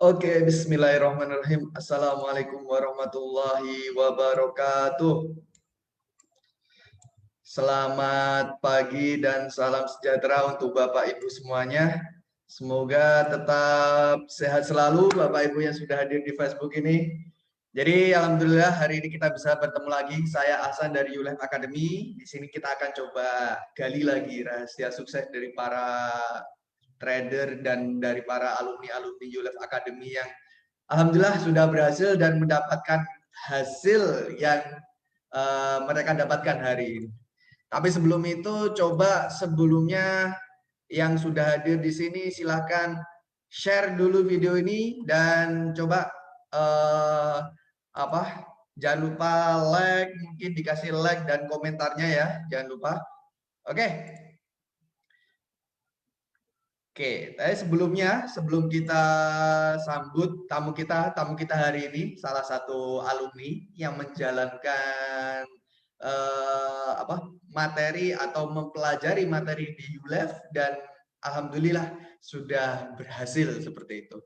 Oke, bismillahirrahmanirrahim. Assalamualaikum warahmatullahi wabarakatuh. Selamat pagi dan salam sejahtera untuk Bapak Ibu semuanya. Semoga tetap sehat selalu Bapak Ibu yang sudah hadir di Facebook ini. Jadi alhamdulillah hari ini kita bisa bertemu lagi. Saya Ahsan dari YouLife Academy. Di sini kita akan coba gali lagi rahasia sukses dari para trader dan dari para alumni-alumni YouLife Academy yang alhamdulillah sudah berhasil dan mendapatkan hasil yang mereka dapatkan hari ini. Tapi sebelum itu, coba sebelumnya yang sudah hadir di sini silahkan share dulu video ini dan coba eh, apa? Jangan lupa like, mungkin dikasih like dan komentarnya ya, jangan lupa. Oke. Oke, tapi sebelum kita sambut tamu kita hari ini, salah satu alumni yang menjalankan materi atau mempelajari materi di ULEF dan alhamdulillah sudah berhasil seperti itu.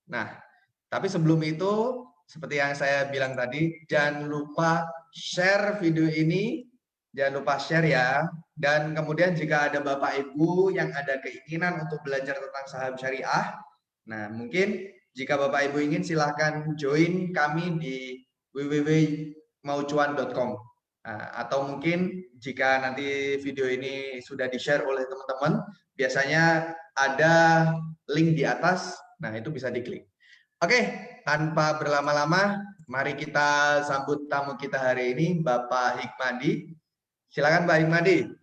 Nah, tapi sebelum itu, seperti yang saya bilang tadi, jangan lupa share video ini, jangan lupa share ya. Dan kemudian jika ada Bapak Ibu yang ada keinginan untuk belajar tentang saham syariah, nah mungkin jika Bapak Ibu ingin silahkan join kami di www.maucuan.com. Nah, atau mungkin jika nanti video ini sudah di-share oleh teman-teman, biasanya ada link di atas, nah itu bisa diklik. Oke, tanpa berlama-lama, mari kita sambut tamu kita hari ini, Bapak Hikmadi. Silakan Pak Hikmadi.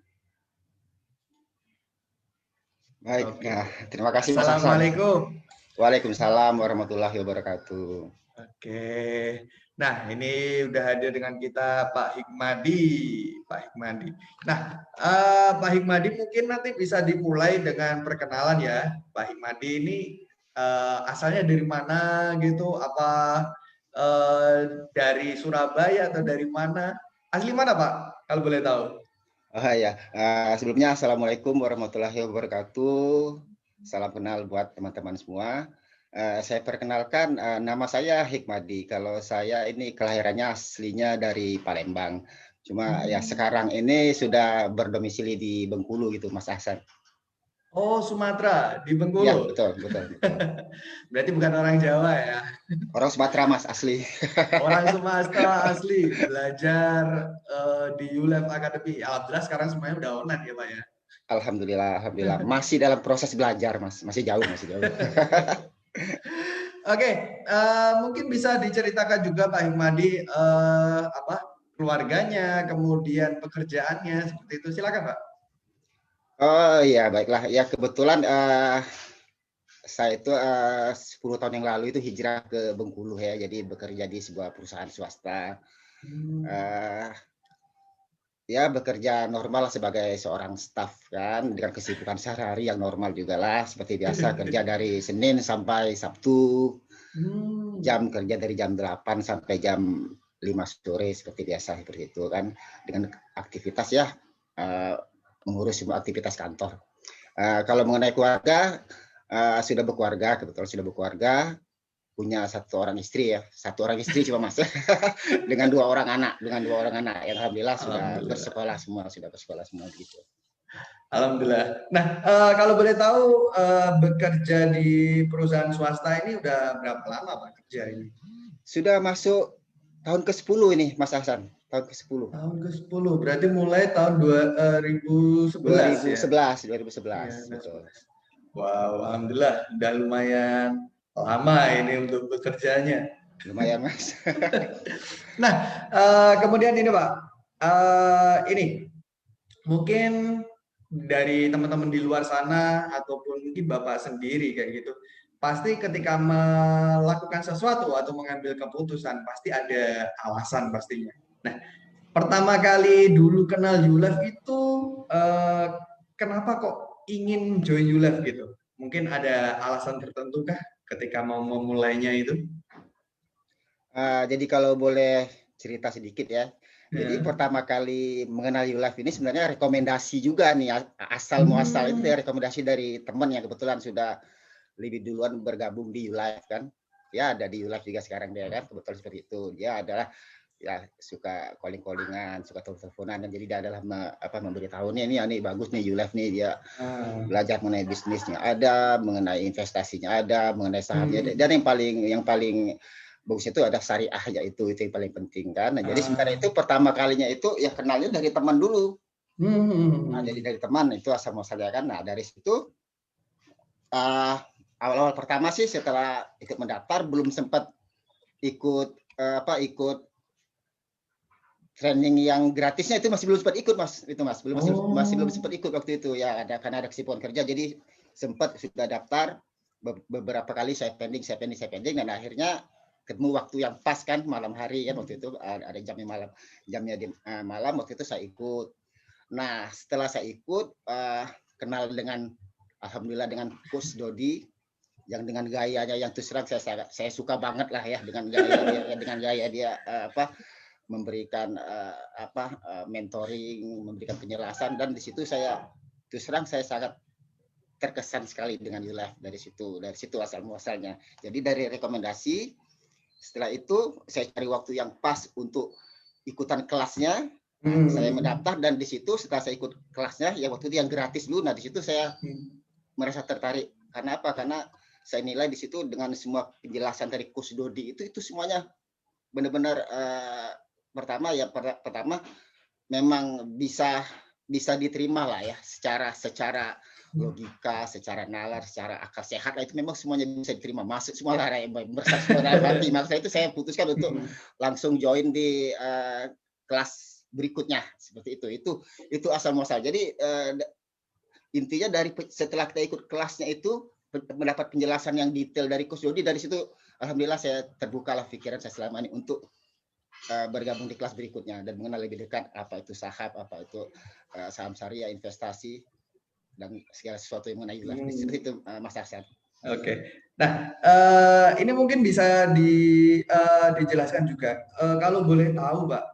Baik, Oke. nah, terima kasih Mas Hasan. Assalamualaikum. Waalaikumsalam warahmatullahi wabarakatuh. Oke, nah ini udah hadir dengan kita Pak Hikmadi. Nah, Pak Hikmadi mungkin nanti bisa dimulai dengan perkenalan ya. Pak Hikmadi ini asalnya dari mana gitu? Apa dari Surabaya atau dari mana? Asli mana Pak? Kalau boleh tahu. Oh ya, sebelumnya Assalamualaikum warahmatullahi wabarakatuh. Salam kenal buat teman-teman semua. Saya perkenalkan, nama saya Hikmadi. Kalau saya ini kelahirannya aslinya dari Palembang. Cuma ya sekarang ini sudah berdomisili di Bengkulu gitu, Mas Hasan. Oh, Sumatera, di Ya, Bengkulu. betul. Berarti bukan orang Jawa ya. Orang Sumatera, Mas, asli. Orang Sumatera asli belajar di ULEF Academy. Alhamdulillah sekarang semuanya udah online ya Pak ya. Alhamdulillah. Masih dalam proses belajar, Mas. Masih jauh. Oke, mungkin bisa diceritakan juga Pak Hikmadi keluarganya, kemudian pekerjaannya seperti itu. Silakan Pak. Oh iya, baiklah. Ya kebetulan saya itu 10 tahun yang lalu itu hijrah ke Bengkulu ya, jadi bekerja di sebuah perusahaan swasta. Ya bekerja normal sebagai seorang staf kan, dengan kesibukan sehari-hari yang normal juga lah, seperti biasa kerja dari Senin sampai Sabtu, jam kerja dari jam 8 sampai jam 5 sore seperti biasa, seperti itu kan, dengan aktivitas ya mengurus semua aktivitas kantor. Kalau mengenai keluarga, kebetulan sudah berkeluarga, punya satu orang istri cuma Mas dengan dua orang anak alhamdulillah sudah bersekolah semua begitu. Alhamdulillah. Nah, kalau boleh tahu bekerja di perusahaan swasta ini udah berapa lama Pak kerja ini? Sudah masuk tahun ke-10 ini Mas Hasan, tahun ke-10. Tahun ke-10, berarti mulai tahun 2011 ya? 2011 Ya, betul. wow, alhamdulillah udah lumayan lama ini untuk bekerjanya. Lumayan Mas. Nah, kemudian ini Pak, ini mungkin dari teman-teman di luar sana ataupun mungkin Bapak sendiri kayak gitu, pasti ketika melakukan sesuatu atau mengambil keputusan pasti ada alasan pastinya. Nah, pertama kali dulu kenal ULEF itu kenapa kok ingin join ULEF gitu? Mungkin ada alasan tertentu kah ketika mau memulainya itu? Jadi kalau boleh cerita sedikit ya. Jadi pertama kali mengenal YouLife ini sebenarnya rekomendasi juga nih, asal muasal itu ya rekomendasi dari teman yang kebetulan sudah lebih duluan bergabung di Ulife kan. Ya ada di Ulife juga sekarang dia kan, kebetulan seperti itu. Dia adalah ya suka calling-callingan, suka telepon-teleponan, dan jadi dia adalah memberitahu nih bagus nih Ulife nih, dia belajar mengenai bisnisnya ada, mengenai investasinya ada, mengenai sahamnya dan yang paling bagus itu ada syariah, yaitu itu yang paling penting kan. Nah, jadi sebenarnya itu pertama kalinya itu ya kenalnya dari teman dulu. Nah, jadi dari teman itu asal muasalnya kan. Nah, dari situ awal-awal pertama sih setelah ikut mendaftar belum sempat ikut ikut training yang gratisnya, itu masih belum sempat ikut Mas, itu Mas, masih belum sempat ikut waktu itu ya, karena ada kesibukan kerja, jadi sempat sudah daftar beberapa kali saya pending dan akhirnya ketemu waktu yang pas kan, malam hari kan waktu itu ada jamnya malam waktu itu saya ikut. Nah setelah saya ikut kenal dengan alhamdulillah dengan Coach Dodi yang dengan gayanya yang terus terang saya suka banget lah ya dengan gaya dia memberikan mentoring, memberikan penjelasan, dan di situ saya terus terang saya sangat terkesan sekali dengan Ulife dari situ asal muasalnya. Jadi dari rekomendasi, setelah itu saya cari waktu yang pas untuk ikutan kelasnya. Saya mendaftar dan di situ setelah saya ikut kelasnya ya waktu itu yang gratis dulu. Nah di situ saya merasa tertarik. Karena apa? Karena saya nilai di situ dengan semua penjelasan dari Coach Dodi itu semuanya benar-benar pertama memang bisa diterima lah ya secara logika, secara nalar, secara akal sehat, itu memang semuanya bisa diterima, masuk semua lah hati. Makanya itu saya putuskan untuk langsung join di kelas berikutnya seperti itu asal muasal. Jadi intinya setelah kita ikut kelasnya itu mendapat penjelasan yang detail dari Coach Dodi, dari situ alhamdulillah saya terbukalah pikiran saya selama ini untuk bergabung di kelas berikutnya dan mengenal lebih dekat apa itu saham, apa itu saham syariah, investasi, dan segala sesuatu yang mengenai Ulife. Seperti itu Mas Arsyad. Oke. Nah, ini mungkin bisa dijelaskan juga. Kalau boleh tahu, Pak,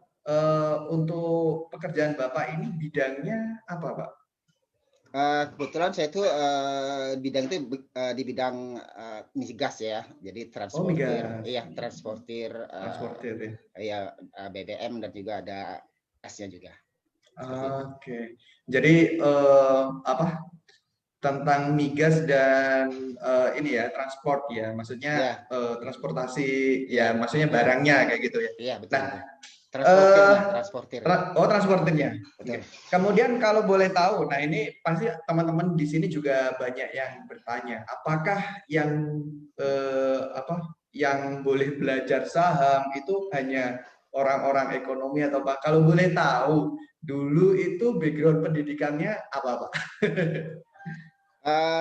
untuk pekerjaan Bapak ini bidangnya apa, Pak? Kebetulan saya itu bidang itu di bidang migas ya, jadi transportir, transportir ya BBM dan juga ada gasnya juga. Oke. Jadi tentang migas dan ini ya transport ya, maksudnya transportasi ya, maksudnya barangnya kayak gitu ya. Iya betul. Transportir. Transportirnya. Okay. Kemudian kalau boleh tahu, nah ini pasti teman-teman di sini juga banyak yang bertanya, apakah yang yang boleh belajar saham itu hanya orang-orang ekonomi atau Pak? Kalau boleh tahu, dulu itu background pendidikannya apa, Pak?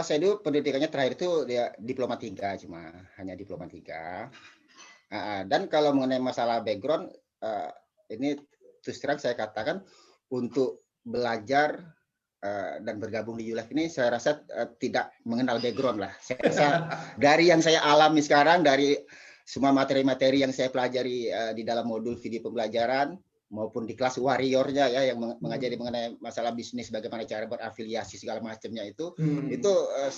Saya dulu pendidikannya terakhir itu dia diploma 3, cuma hanya diploma 3. Dan kalau mengenai masalah background, ini terus terang saya katakan untuk belajar dan bergabung di Ulife ini saya rasa tidak mengenal background lah. Saya rasa dari yang saya alami sekarang, dari semua materi-materi yang saya pelajari di dalam modul video pembelajaran maupun di kelas warriornya ya yang mengajari mengenai masalah bisnis, bagaimana cara berafiliasi segala macamnya itu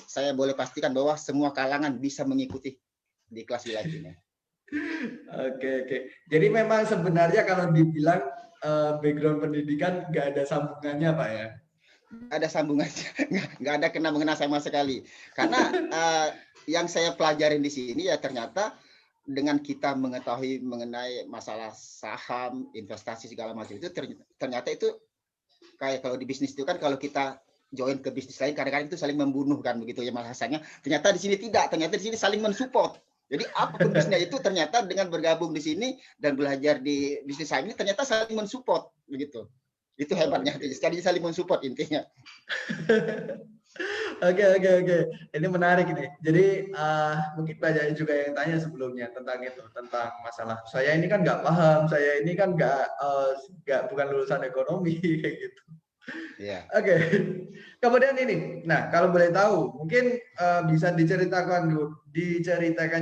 saya boleh pastikan bahwa semua kalangan bisa mengikuti di kelas Ulife ini. Oke. Jadi memang sebenarnya kalau dibilang background pendidikan nggak ada sambungannya, Pak ya? Nggak ada sambungannya, nggak ada kena mengena sama sekali. Karena yang saya pelajarin di sini ya ternyata dengan kita mengetahui mengenai masalah saham, investasi segala macam itu ternyata itu kayak kalau di bisnis itu kan kalau kita join ke bisnis lain kadang-kadang itu saling membunuh kan begitu ya bahasanya. Ternyata di sini tidak, ternyata di sini saling mensupport. Jadi apapun bisnisnya itu ternyata dengan bergabung di sini dan belajar di bisnis saham ini ternyata saling mensupport begitu. Itu hebatnya. Jadi saling mensupport intinya. Oke. Ini menarik ini. Jadi mungkin banyak juga yang tanya sebelumnya tentang itu, tentang masalah. Saya ini kan nggak paham. Saya ini kan bukan lulusan ekonomi kayak gitu. Yeah. Oke. Kemudian ini, nah kalau boleh tahu, mungkin bisa diceritakan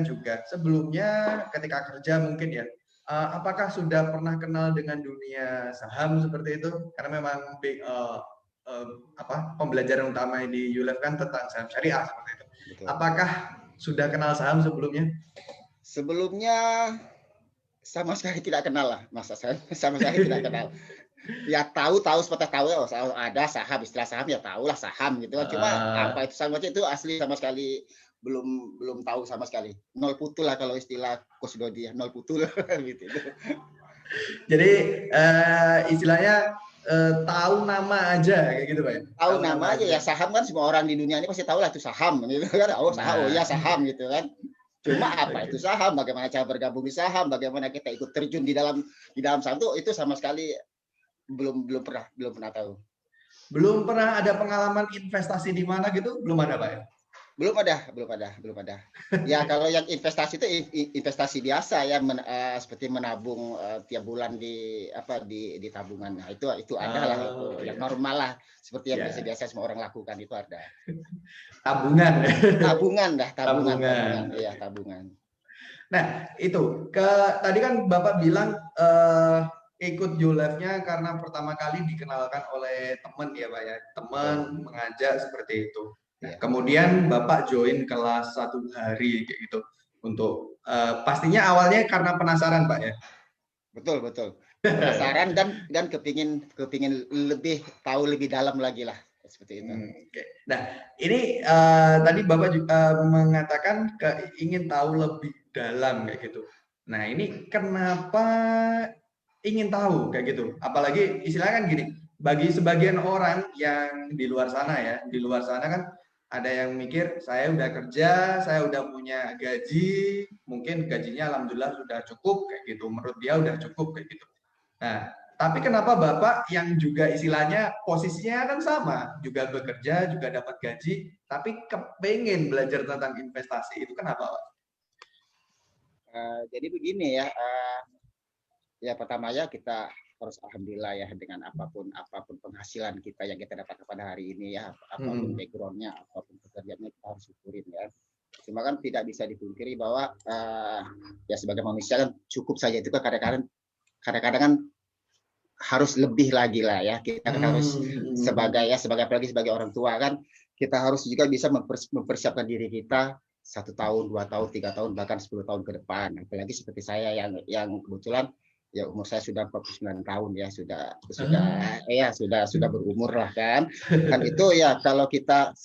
juga sebelumnya ketika kerja mungkin ya, apakah sudah pernah kenal dengan dunia saham seperti itu? Karena memang pembelajaran utama di ULEF kan tentang saham syariah seperti itu. Betul. Apakah sudah kenal saham sebelumnya? Sebelumnya sama sekali tidak kenal lah, Mas Hasan. Sama sekali tidak kenal. Ya tahu seperti tahu ya, ada saham, istilah saham ya tahulah saham gitu kan. Cuma apa itu saham itu asli sama sekali belum tahu sama sekali. Nol putul lah kalau istilah Coach Dodi ya, nol putul gitu. Jadi istilahnya tahu nama aja kayak gitu Pak ya? Tahu nama aja ya, saham kan semua orang di dunia ini pasti tahu lah itu saham gitu kan. Oh saham, oh ya saham gitu kan. Cuma apa itu saham, bagaimana cara bergabung di saham, bagaimana kita ikut terjun di dalam saham itu sama sekali belum pernah tahu. Belum pernah ada pengalaman investasi di mana gitu? Belum ada Pak ya? Belum ada. Ya kalau yang investasi itu investasi biasa ya, seperti menabung tiap bulan di tabungan. Nah, itu ada lah itu yang normal lah, seperti yang biasa semua orang lakukan itu ada. Tabungan. Tabungan. Iya, tabungan. Nah, itu tadi kan Bapak bilang ikut ULEF-nya karena pertama kali dikenalkan oleh teman ya Pak ya. Teman mengajak seperti itu. Nah, kemudian Bapak join kelas 1 hari kayak gitu untuk pastinya awalnya karena penasaran Pak ya. Betul. Penasaran dan kepingin lebih tahu lebih dalam lagi lah seperti itu. Okay. Nah, ini tadi Bapak juga mengatakan ingin tahu lebih dalam kayak gitu. Nah, ini kenapa ingin tahu kayak gitu? Apalagi istilahnya kan gini, bagi sebagian orang yang di luar sana kan ada yang mikir saya udah kerja, saya udah punya gaji, mungkin gajinya alhamdulillah sudah cukup kayak gitu. Menurut dia udah cukup kayak gitu. Nah, tapi kenapa Bapak yang juga istilahnya posisinya kan sama, juga bekerja, juga dapat gaji, tapi kepengen belajar tentang investasi itu kenapa Pak? Jadi begini ya, ya pertama ya kita harus alhamdulillah ya dengan apapun penghasilan kita yang kita dapat pada hari ini ya, apapun backgroundnya, apapun pekerjaannya kita harus syukurin ya. Cuma kan tidak bisa dipungkiri bahwa ya sebagai manusia kan cukup saja itu kan kadang-kadang kan harus lebih lagi lah ya, kita kan harus apalagi sebagai orang tua kan kita harus juga bisa mempersiapkan diri kita 1 tahun, 2 tahun, 3 tahun, bahkan 10 tahun ke depan. Apalagi seperti saya yang kebetulan ya umur saya sudah 49 tahun ya, sudah berumur lah kan. Kan itu ya kalau kita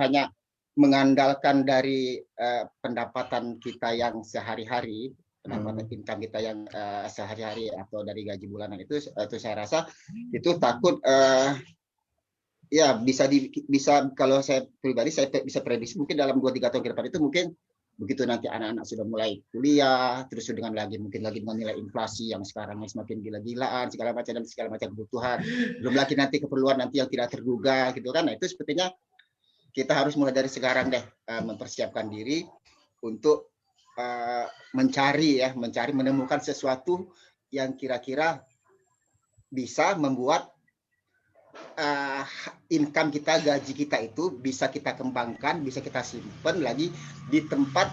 hanya mengandalkan dari pendapatan kita yang sehari-hari, pendapatan income kita yang sehari-hari atau dari gaji bulanan itu saya rasa itu takut ya bisa kalau saya pribadi saya bisa prediksi mungkin dalam 2-3 tahun ke depan itu mungkin begitu nanti anak-anak sudah mulai kuliah, terus dengan mungkin lagi dengan nilai inflasi yang sekarang semakin gila-gilaan, segala macam kebutuhan, belum lagi nanti keperluan nanti yang tidak terduga gitu kan. Nah itu sepertinya kita harus mulai dari sekarang deh mempersiapkan diri untuk menemukan sesuatu yang kira-kira bisa membuat income kita, gaji kita itu bisa kita kembangkan, bisa kita simpan lagi di tempat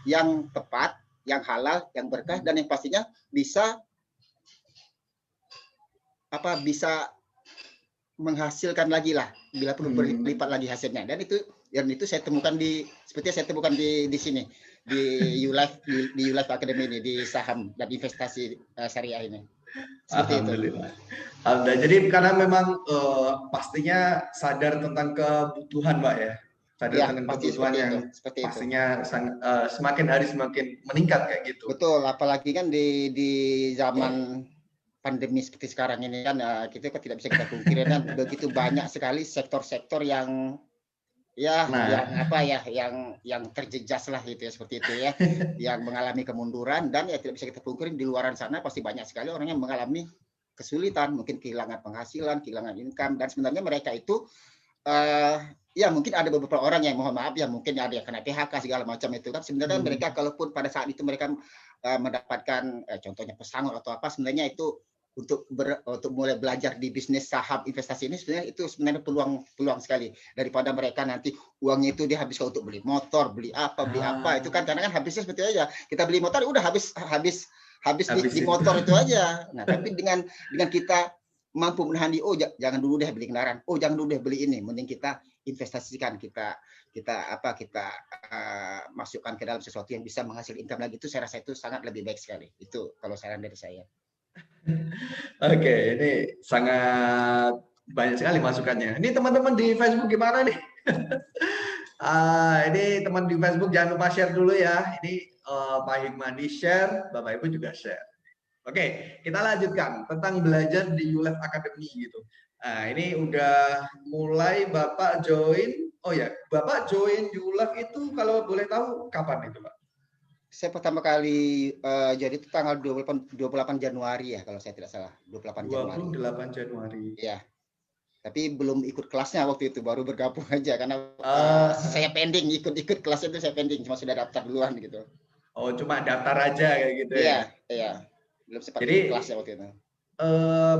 yang tepat, yang halal, yang berkah, dan yang pastinya bisa menghasilkan lagi lah, bila perlu berlipat lagi hasilnya. Dan itu saya temukan seperti saya temukan di sini di ULEF Academy ini, di saham dan investasi syariah ini. Alhamdulillah. Alhamdulillah. Jadi karena memang pastinya sadar tentang kebutuhan, Pak ya. Sadar tentang kebutuhan yang pastinya semakin hari semakin meningkat kayak gitu. Betul, apalagi kan di zaman pandemi seperti sekarang ini kan kita tidak bisa kita pungkiri kan begitu banyak sekali sektor-sektor yang yang terjejas lah gitu ya, seperti itu ya, yang mengalami kemunduran, dan ya tidak bisa kita pungkiri di luaran sana pasti banyak sekali orang yang mengalami kesulitan, mungkin kehilangan penghasilan, kehilangan income, dan sebenarnya mereka itu ya mungkin ada beberapa orang yang mohon maaf ya mungkin ada yang kena PHK segala macam itu kan, sebenarnya mereka kalaupun pada saat itu mereka mendapatkan contohnya pesangon atau apa, sebenarnya itu untuk mulai belajar di bisnis saham investasi ini sebenarnya peluang sekali, daripada mereka nanti uangnya itu dihabiskan untuk beli motor, beli apa itu kan, karena kan habisnya seperti aja kita beli motor udah habis di motor itu aja. Nah tapi dengan kita mampu menahan di, oh jangan dulu deh beli kendaraan, oh jangan dulu deh beli ini, mending kita investasikan, kita masukkan ke dalam sesuatu yang bisa menghasilkan income lagi. Itu saya rasa itu sangat lebih baik sekali. Itu kalau saran dari saya. Oke, ini sangat banyak sekali masukannya. Ini teman-teman di Facebook gimana nih? Ini teman di Facebook jangan lupa share dulu ya. Ini Pak Hikmadi share, Bapak Ibu juga share. Oke, kita lanjutkan tentang belajar di ULEF Academy gitu. Nah, ini udah mulai Bapak join. Oh ya, Bapak join di ULEF itu kalau boleh tahu kapan itu, Pak? Saya pertama kali jadi itu tanggal 28 Januari ya kalau saya tidak salah. 28 Januari. 28 Januari. Iya. Tapi belum ikut kelasnya waktu itu, baru bergabung aja karena saya pending ikut kelas itu, saya pending, cuma sudah daftar duluan gitu. Oh, cuma daftar aja kayak gitu ya? ya? Iya. Belum sempat Jadi, ikut kelasnya waktu itu.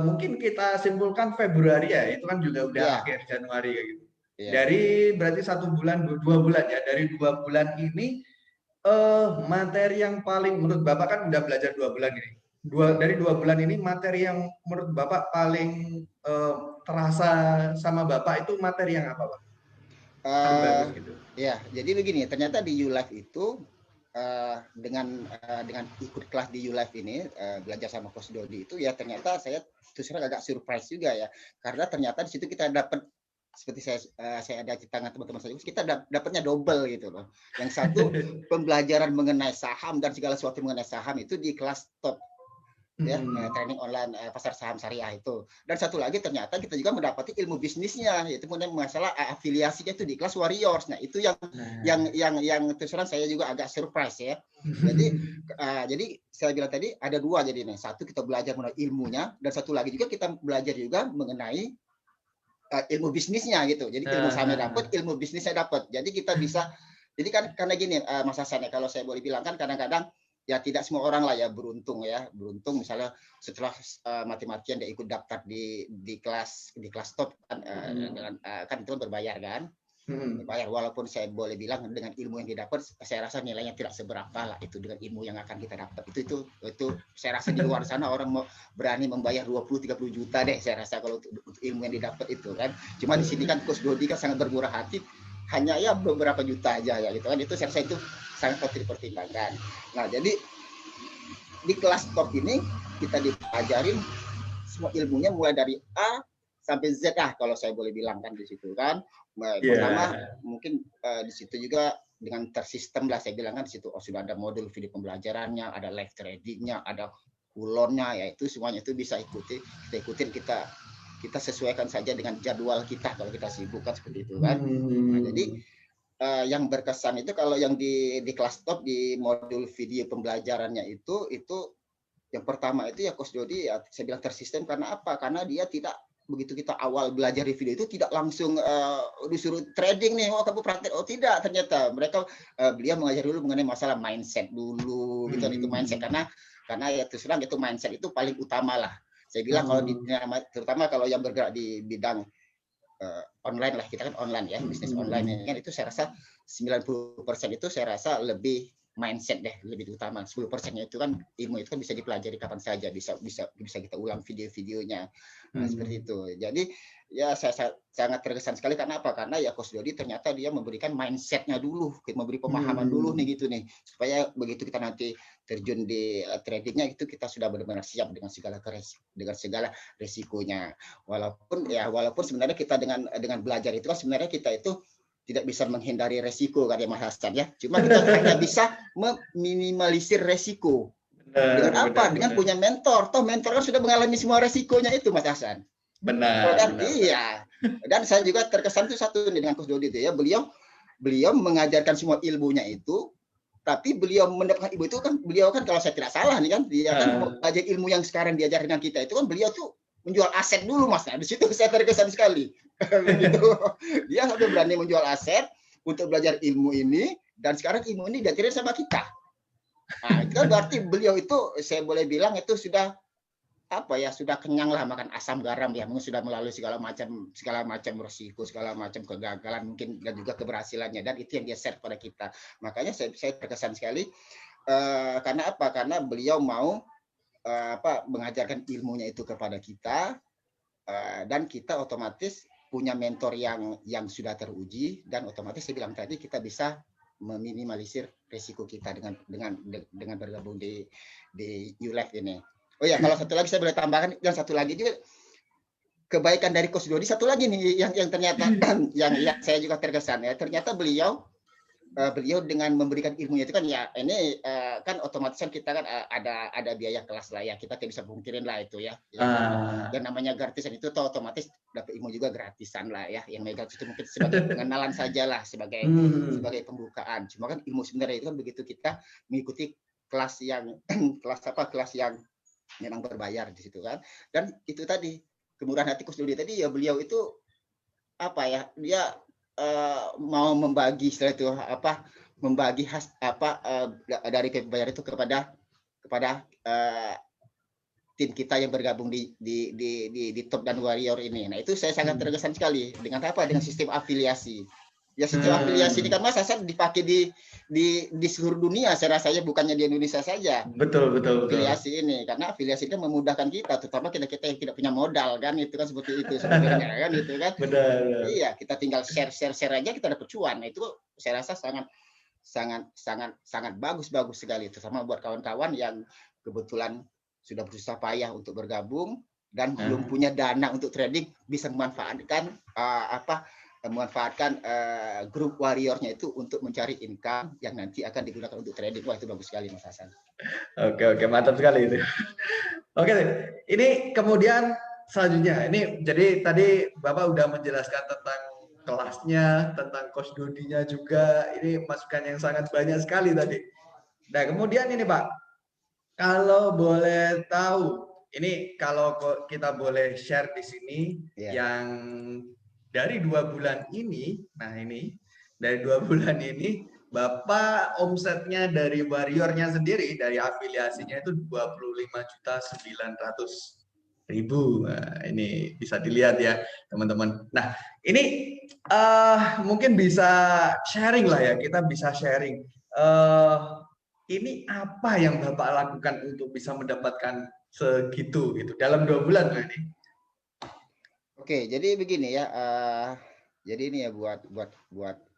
Mungkin kita simpulkan Februari ya, itu kan juga udah akhir Januari kayak gitu. Yeah. Dari berarti 1 bulan, 2 bulan ya, dari 2 bulan ini materi yang paling menurut Bapak kan udah belajar 2 bulan ini. Dari 2 bulan ini materi yang menurut Bapak paling terasa sama Bapak itu materi yang apa, Pak? Bagus gitu. Ya, jadi begini, ternyata di ULIFE itu dengan ikut kelas di ULIFE ini belajar sama Coach Dodi itu ya ternyata saya terus terang agak surprise juga ya, karena ternyata di situ kita dapat seperti saya ada di tangan teman-teman saya, kita dapatnya double gitu loh. Yang satu pembelajaran mengenai saham dan segala sesuatu mengenai saham itu di kelas top ya, training online pasar saham syariah itu. Dan satu lagi ternyata kita juga mendapati ilmu bisnisnya, yaitu mengenai masalah afiliasinya itu di kelas Warriors. Nah itu yang terus terang saya juga agak surprise ya. Jadi saya bilang tadi ada dua, jadi nih satu kita belajar mengenai ilmunya, dan satu lagi juga kita belajar juga mengenai ilmu bisnisnya gitu. Jadi ilmu sahamnya dapat, ilmu bisnisnya dapat. Jadi kita bisa, jadi kan karena gini Mas Hasan ya, kalau saya boleh bilang kan kadang-kadang ya tidak semua orang lah ya beruntung misalnya setelah mati-matian dia ikut daftar di kelas top kan, kan itu berbayar kan, berbayar, walaupun saya boleh bilang dengan ilmu yang didapat saya rasa nilainya tidak seberapa lah itu dengan ilmu yang akan kita dapat. Itu saya rasa di luar sana orang mau berani membayar 20-30 juta deh saya rasa kalau untuk ilmu yang didapat itu kan. Cuma di sini kan Coach Dodi kan sangat bermurah hati, hanya ya beberapa juta aja ya gitu kan. Itu saya rasa itu sangat patut dipertimbangkan. Nah, jadi di kelas top ini kita diajarin semua ilmunya mulai dari A sampai Z kalau saya boleh bilang kan di situ kan. Pertama mungkin di situ juga dengan tersistem lah saya bilang kan di situ sudah ada modul video pembelajarannya, ada live tradingnya, ada kulonnya, ya itu semuanya itu bisa kita ikutin, kita sesuaikan saja dengan jadwal kita kalau kita sibuk kan seperti itu kan. Nah, jadi yang berkesan itu kalau yang di kelas top di modul video pembelajarannya itu yang pertama itu ya Coach Dodi ya saya bilang tersistem. Karena apa? Karena dia tidak begitu kita awal belajar di video itu tidak langsung disuruh trading nih, kamu praktek, tidak, ternyata beliau mengajar dulu mengenai masalah mindset dulu gitu. Itu mindset karena ya terus terang itu mindset itu paling utama lah saya bilang kalau terutama kalau yang bergerak di bidang online lah, kita kan online ya, bisnis online kan, itu saya rasa 90% itu saya rasa lebih mindset deh, lebih utama. 10%-nya itu kan ilmu itu kan bisa dipelajari kapan saja, bisa kita ulang video-videonya. Nah, seperti itu. Jadi ya saya sangat terkesan sekali. Karena apa? Karena ya Coach Dodi ternyata dia memberikan mindset-nya dulu, memberi pemahaman dulu nih gitu nih, supaya begitu kita nanti terjun di tradingnya itu kita sudah benar-benar siap dengan segala resikonya. Walaupun sebenarnya kita dengan belajar itu kan sebenarnya kita itu tidak bisa menghindari resiko kan ya Mas Hasan ya. Cuma kita hanya bisa meminimalisir resiko. Dengan apa? Dengan punya mentor. Toh mentor kan sudah mengalami semua resikonya itu Mas Hasan. Benar. Iya. Dan saya juga terkesan itu satu dengan Coach Dodi itu ya. Beliau mengajarkan semua ilmunya itu, tapi beliau mendapatkan ilmu itu kan, beliau kan kalau saya tidak salah nih kan, dia kan belajar ilmu yang sekarang diajarkan dengan kita itu kan beliau tuh menjual aset dulu Mas. Nah, di situ saya terkesan sekali. Begitu. Dia sampai berani menjual aset untuk belajar ilmu ini, dan sekarang ilmu ini diajarin sama kita. Nah, itu kan berarti beliau itu saya boleh bilang itu sudah sudah kenyang lah makan asam garam ya, mungkin sudah melalui segala macam resiko, segala macam kegagalan mungkin, dan juga keberhasilannya, dan itu yang dia share pada kita. Makanya saya terkesan sekali karena apa? Karena beliau mau mengajarkan ilmunya itu kepada kita, dan kita otomatis punya mentor yang sudah teruji, dan otomatis saya bilang tadi kita bisa meminimalisir risiko kita dengan bergabung di ULife ini. Oh ya, kalau satu lagi saya boleh tambahkan, yang satu lagi juga kebaikan dari Coach Dodi, satu lagi nih yang ternyata yang saya juga terkesan ya, ternyata beliau dengan memberikan ilmunya itu kan ya, ini kan otomatis kita kan ada biaya kelas lah ya, kita tidak bisa pungkirin lah itu ya. Dan namanya gratisan itu otomatis dapat ilmu juga gratisan lah ya. Yang gratis itu mungkin sebagai pengenalan saja lah, sebagai pembukaan. Cuma kan ilmu sebenarnya itu kan begitu kita mengikuti kelas yang kelas yang memang berbayar di situ kan. Dan itu tadi kemurahan hati Coach Dodi tadi ya, beliau itu apa ya, dia mau membagi setelah itu membagi dari bayar itu kepada tim kita yang bergabung di Top dan Warrior ini. Nah, itu saya sangat terkesan sekali dengan dengan sistem afiliasi. Ya, sistem afiliasi ini kan Mas Hasan dipakai di seluruh dunia, saya rasanya bukannya di Indonesia saja. Betul. Afiliasi ini, karena afiliasi itu memudahkan kita, terutama kita yang tidak punya modal kan, itu kan seperti itu sebenarnya kan, itu kan. Benar. Iya, kita tinggal share aja kita dapat cuan. Nah, itu saya rasa sangat bagus sekali, terutama buat kawan-kawan yang kebetulan sudah berusaha payah untuk bergabung dan belum punya dana untuk trading, bisa memanfaatkan grup warriornya itu untuk mencari income yang nanti akan digunakan untuk trading. Wah, itu bagus sekali Mas Hasan. Oke, mantap sekali itu. Oke, ini kemudian selanjutnya, ini jadi tadi Bapak udah menjelaskan tentang kelasnya, tentang Coach Dodinya juga, ini masukan yang sangat banyak sekali tadi. Nah, kemudian ini Pak, kalau boleh tahu, ini kalau kita boleh share di sini, yang dari 2 bulan ini, dari 2 bulan ini, Bapak omsetnya dari Warrior-nya sendiri, dari afiliasinya itu 25.900.000. Nah, ini bisa dilihat ya, teman-teman. Nah, ini mungkin bisa sharing lah ya, kita bisa sharing. Ini apa yang Bapak lakukan untuk bisa mendapatkan segitu gitu dalam 2 bulan loh ini? Oke, jadi begini ya. Jadi ini ya buat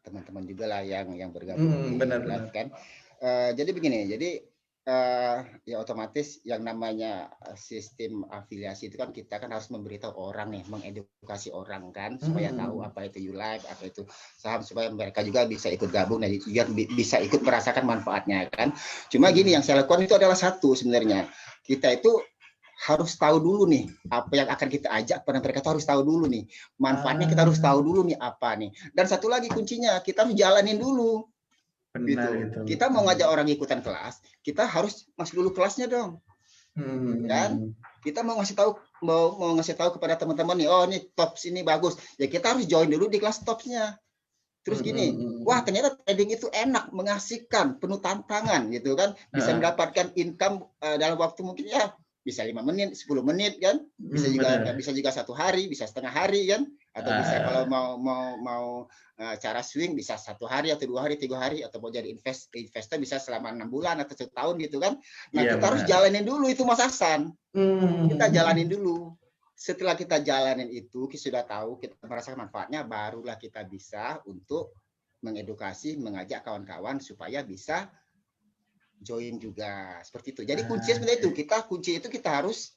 teman-teman juga lah yang bergabung benar. Kan. Jadi begini, ya otomatis yang namanya sistem afiliasi itu kan kita kan harus memberitahu orang nih, mengedukasi orang kan, supaya tahu apa itu ULife, apa itu saham, supaya mereka juga bisa ikut gabung dan juga bisa ikut merasakan manfaatnya kan. Cuma gini, yang saya lakukan itu adalah satu, sebenarnya kita itu harus tahu dulu nih apa yang akan kita ajak pada mereka, harus tahu dulu nih manfaatnya, kita harus tahu dulu nih apa nih. Dan satu lagi kuncinya, kita harus jalanin dulu. Benar, gitu. Kita mau ngajak orang ikutan kelas, kita harus masuk dulu kelasnya dong. Kan? Kita mau ngasih tahu kepada teman-teman nih, oh ini tops ini bagus. Ya kita harus join dulu di kelas topsnya. Terus gini, wah ternyata trading itu enak, mengasihkan, penuh tantangan gitu kan. Bisa mendapatkan income dalam waktu mungkin ya bisa 5 menit, 10 menit kan, bisa juga 1 hari, bisa setengah hari kan, atau bisa kalau mau cara swing bisa 1 hari atau 2 hari, 3 hari, atau mau jadi investor bisa selama 6 bulan atau 1 tahun gitu kan. Nah, kita harus jalanin dulu itu Mas Hasan. Kita jalanin dulu. Setelah kita jalanin itu, kita sudah tahu, kita merasakan manfaatnya, barulah kita bisa untuk mengedukasi, mengajak kawan-kawan supaya bisa join juga seperti itu. Jadi kuncinya seperti itu. Kita harus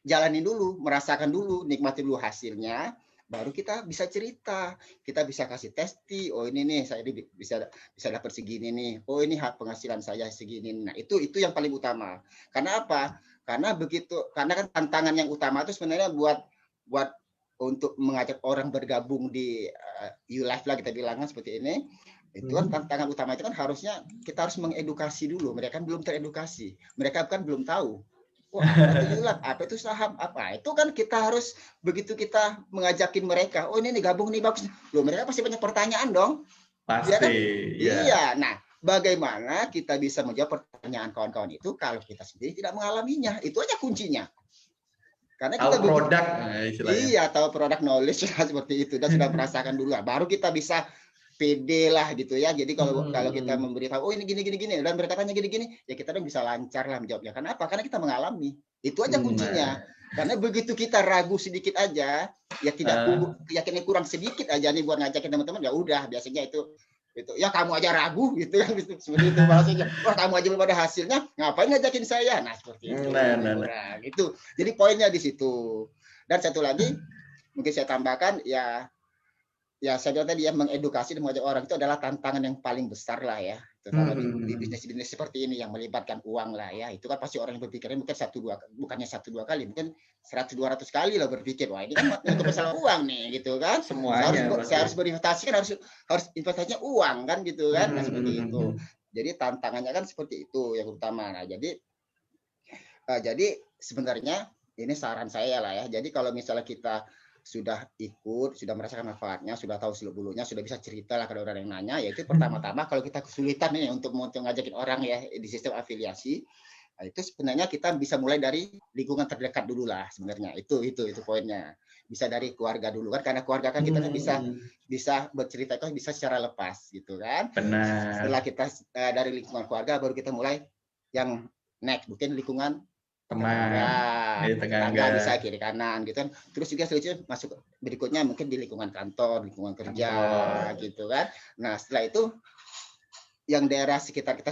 jalani dulu, merasakan dulu, nikmati dulu hasilnya, baru kita bisa cerita. Kita bisa kasih testi, oh ini nih saya bisa dapat segini nih. Oh ini hak penghasilan saya segini. Nah, itu yang paling utama. Karena apa? Karena kan tantangan yang utama itu sebenarnya buat untuk mengajak orang bergabung di ULife lah kita bilangnya seperti ini. Itu kan tantangan utama itu kan harusnya kita harus mengedukasi dulu. Mereka kan belum teredukasi, mereka kan belum tahu apa itu ULife, apa itu saham, apa itu kan kita harus begitu kita mengajakin mereka, oh ini nih gabung nih bagus, loh mereka pasti banyak pertanyaan dong. Pasti ya kan? Iya. Nah, bagaimana kita bisa menjawab pertanyaan kawan-kawan itu kalau kita sendiri tidak mengalaminya? Itu aja kuncinya. Karena tahu kita produk, tahu produk knowledge seperti itu dan sudah merasakan dulu, baru kita bisa pede lah gitu ya. Jadi kalau kita memberitahu, oh ini gini dan mereka tanya gini, ya kita udah bisa lancar lah menjawabnya. Kenapa? Karena kita mengalami. Itu aja kuncinya. Karena begitu kita ragu sedikit aja, ya keyakinan kurang sedikit aja nih buat ngajakin teman-teman, ya udah biasanya itu ya kamu aja ragu gitu kan, seperti itu bahasanya. Wah, kamu aja belum ada hasilnya, ngapain ngajakin saya? Nah, seperti itu. Gitu. Jadi poinnya di situ. Dan satu lagi mungkin saya tambahkan, ya saya bilang tadi ya, mengedukasi dan mengajak orang itu adalah tantangan yang paling besar lah ya, terutama di bisnis seperti ini yang melibatkan uang lah ya. Itu kan pasti orang yang berpikirnya mungkin bukannya 1-2 kali, mungkin 100-200 kali lah berpikir, wah ini kan untuk masalah uang nih gitu kan. Semuanya saya harus berinvestasi kan, harus investasinya uang kan gitu kan. Nah, seperti itu. Jadi tantangannya kan seperti itu yang utama. Nah, jadi sebenarnya ini saran saya lah ya. Jadi kalau misalnya kita sudah ikut, sudah merasakan manfaatnya, sudah tahu seluk-beluknya, sudah bisa cerita lah kalau orang yang nanya, yaitu pertama-tama kalau kita kesulitan nih untuk ngajakin orang ya di sistem afiliasi, nah itu sebenarnya kita bisa mulai dari lingkungan terdekat dulu lah sebenarnya. Itu poinnya. Bisa dari keluarga dulu kan, karena keluarga kan kita kan bisa bercerita itu bisa secara lepas gitu kan. Benar. Setelah kita dari lingkungan keluarga, baru kita mulai yang next, mungkin lingkungan teman, tetangga bisa kiri kanan gitu kan. Terus juga selanjutnya masuk berikutnya mungkin di lingkungan kantor, lingkungan kerja gitu kan. Nah, setelah itu yang daerah sekitar kita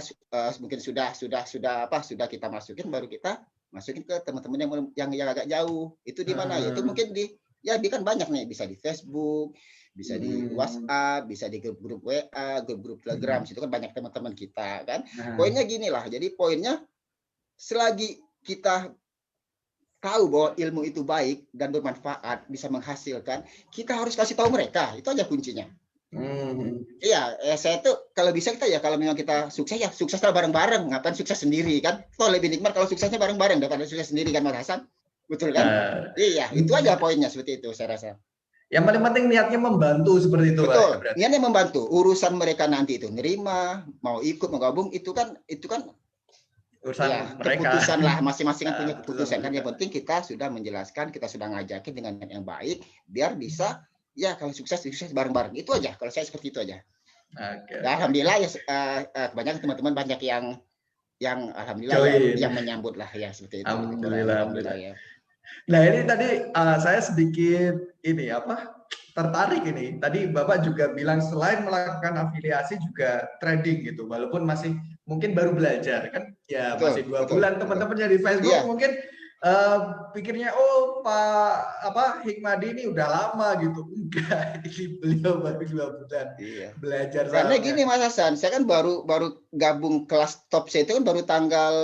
mungkin sudah kita masukin, baru kita masukin ke teman-teman yang agak jauh. Itu di mana? Itu mungkin di kan banyak nih, bisa di Facebook, bisa di WhatsApp, bisa di grup-grup WA, grup-grup Telegram. Situ kan banyak teman-teman kita kan. Poinnya gini lah. Jadi poinnya, selagi kita tahu bahwa ilmu itu baik dan bermanfaat, bisa menghasilkan, kita harus kasih tahu mereka. Itu aja kuncinya. Iya, saya tuh kalau bisa kita ya, kalau memang kita sukses ya sukseslah bareng-bareng. Ngapain sukses sendiri kan? Toh lebih nikmat kalau suksesnya bareng-bareng daripada sukses sendiri kan, Mas Hasan? Betul kan? Iya, itu aja poinnya, seperti itu saya rasa. Yang paling penting niatnya membantu seperti itu, betul, Pak. Niatnya membantu. Urusan mereka nanti itu nerima, mau ikut, mau gabung, itu kan urusan ya, mereka. Keputusan lah, masing-masing punya keputusan kan. Yang penting kita sudah menjelaskan, kita sudah ngajakin dengan yang baik, biar bisa ya kalau sukses bareng-bareng. Itu aja, kalau saya seperti itu aja. Ya, alhamdulillah ya, banyak teman-teman banyak yang alhamdulillah yang menyambut lah ya, seperti itu. Alhamdulillah ya. Nah, ini tadi saya sedikit tertarik ini. Tadi Bapak juga bilang selain melakukan afiliasi juga trading gitu, walaupun masih mungkin baru belajar kan ya, masih 2 bulan. Teman-temannya di Facebook mungkin pikirnya Pak Hikmadi ini udah lama gitu. Enggak, ini beliau baru 2 bulan belajar. Karena gini Mas Hasan, saya kan baru gabung kelas top saya itu kan baru tanggal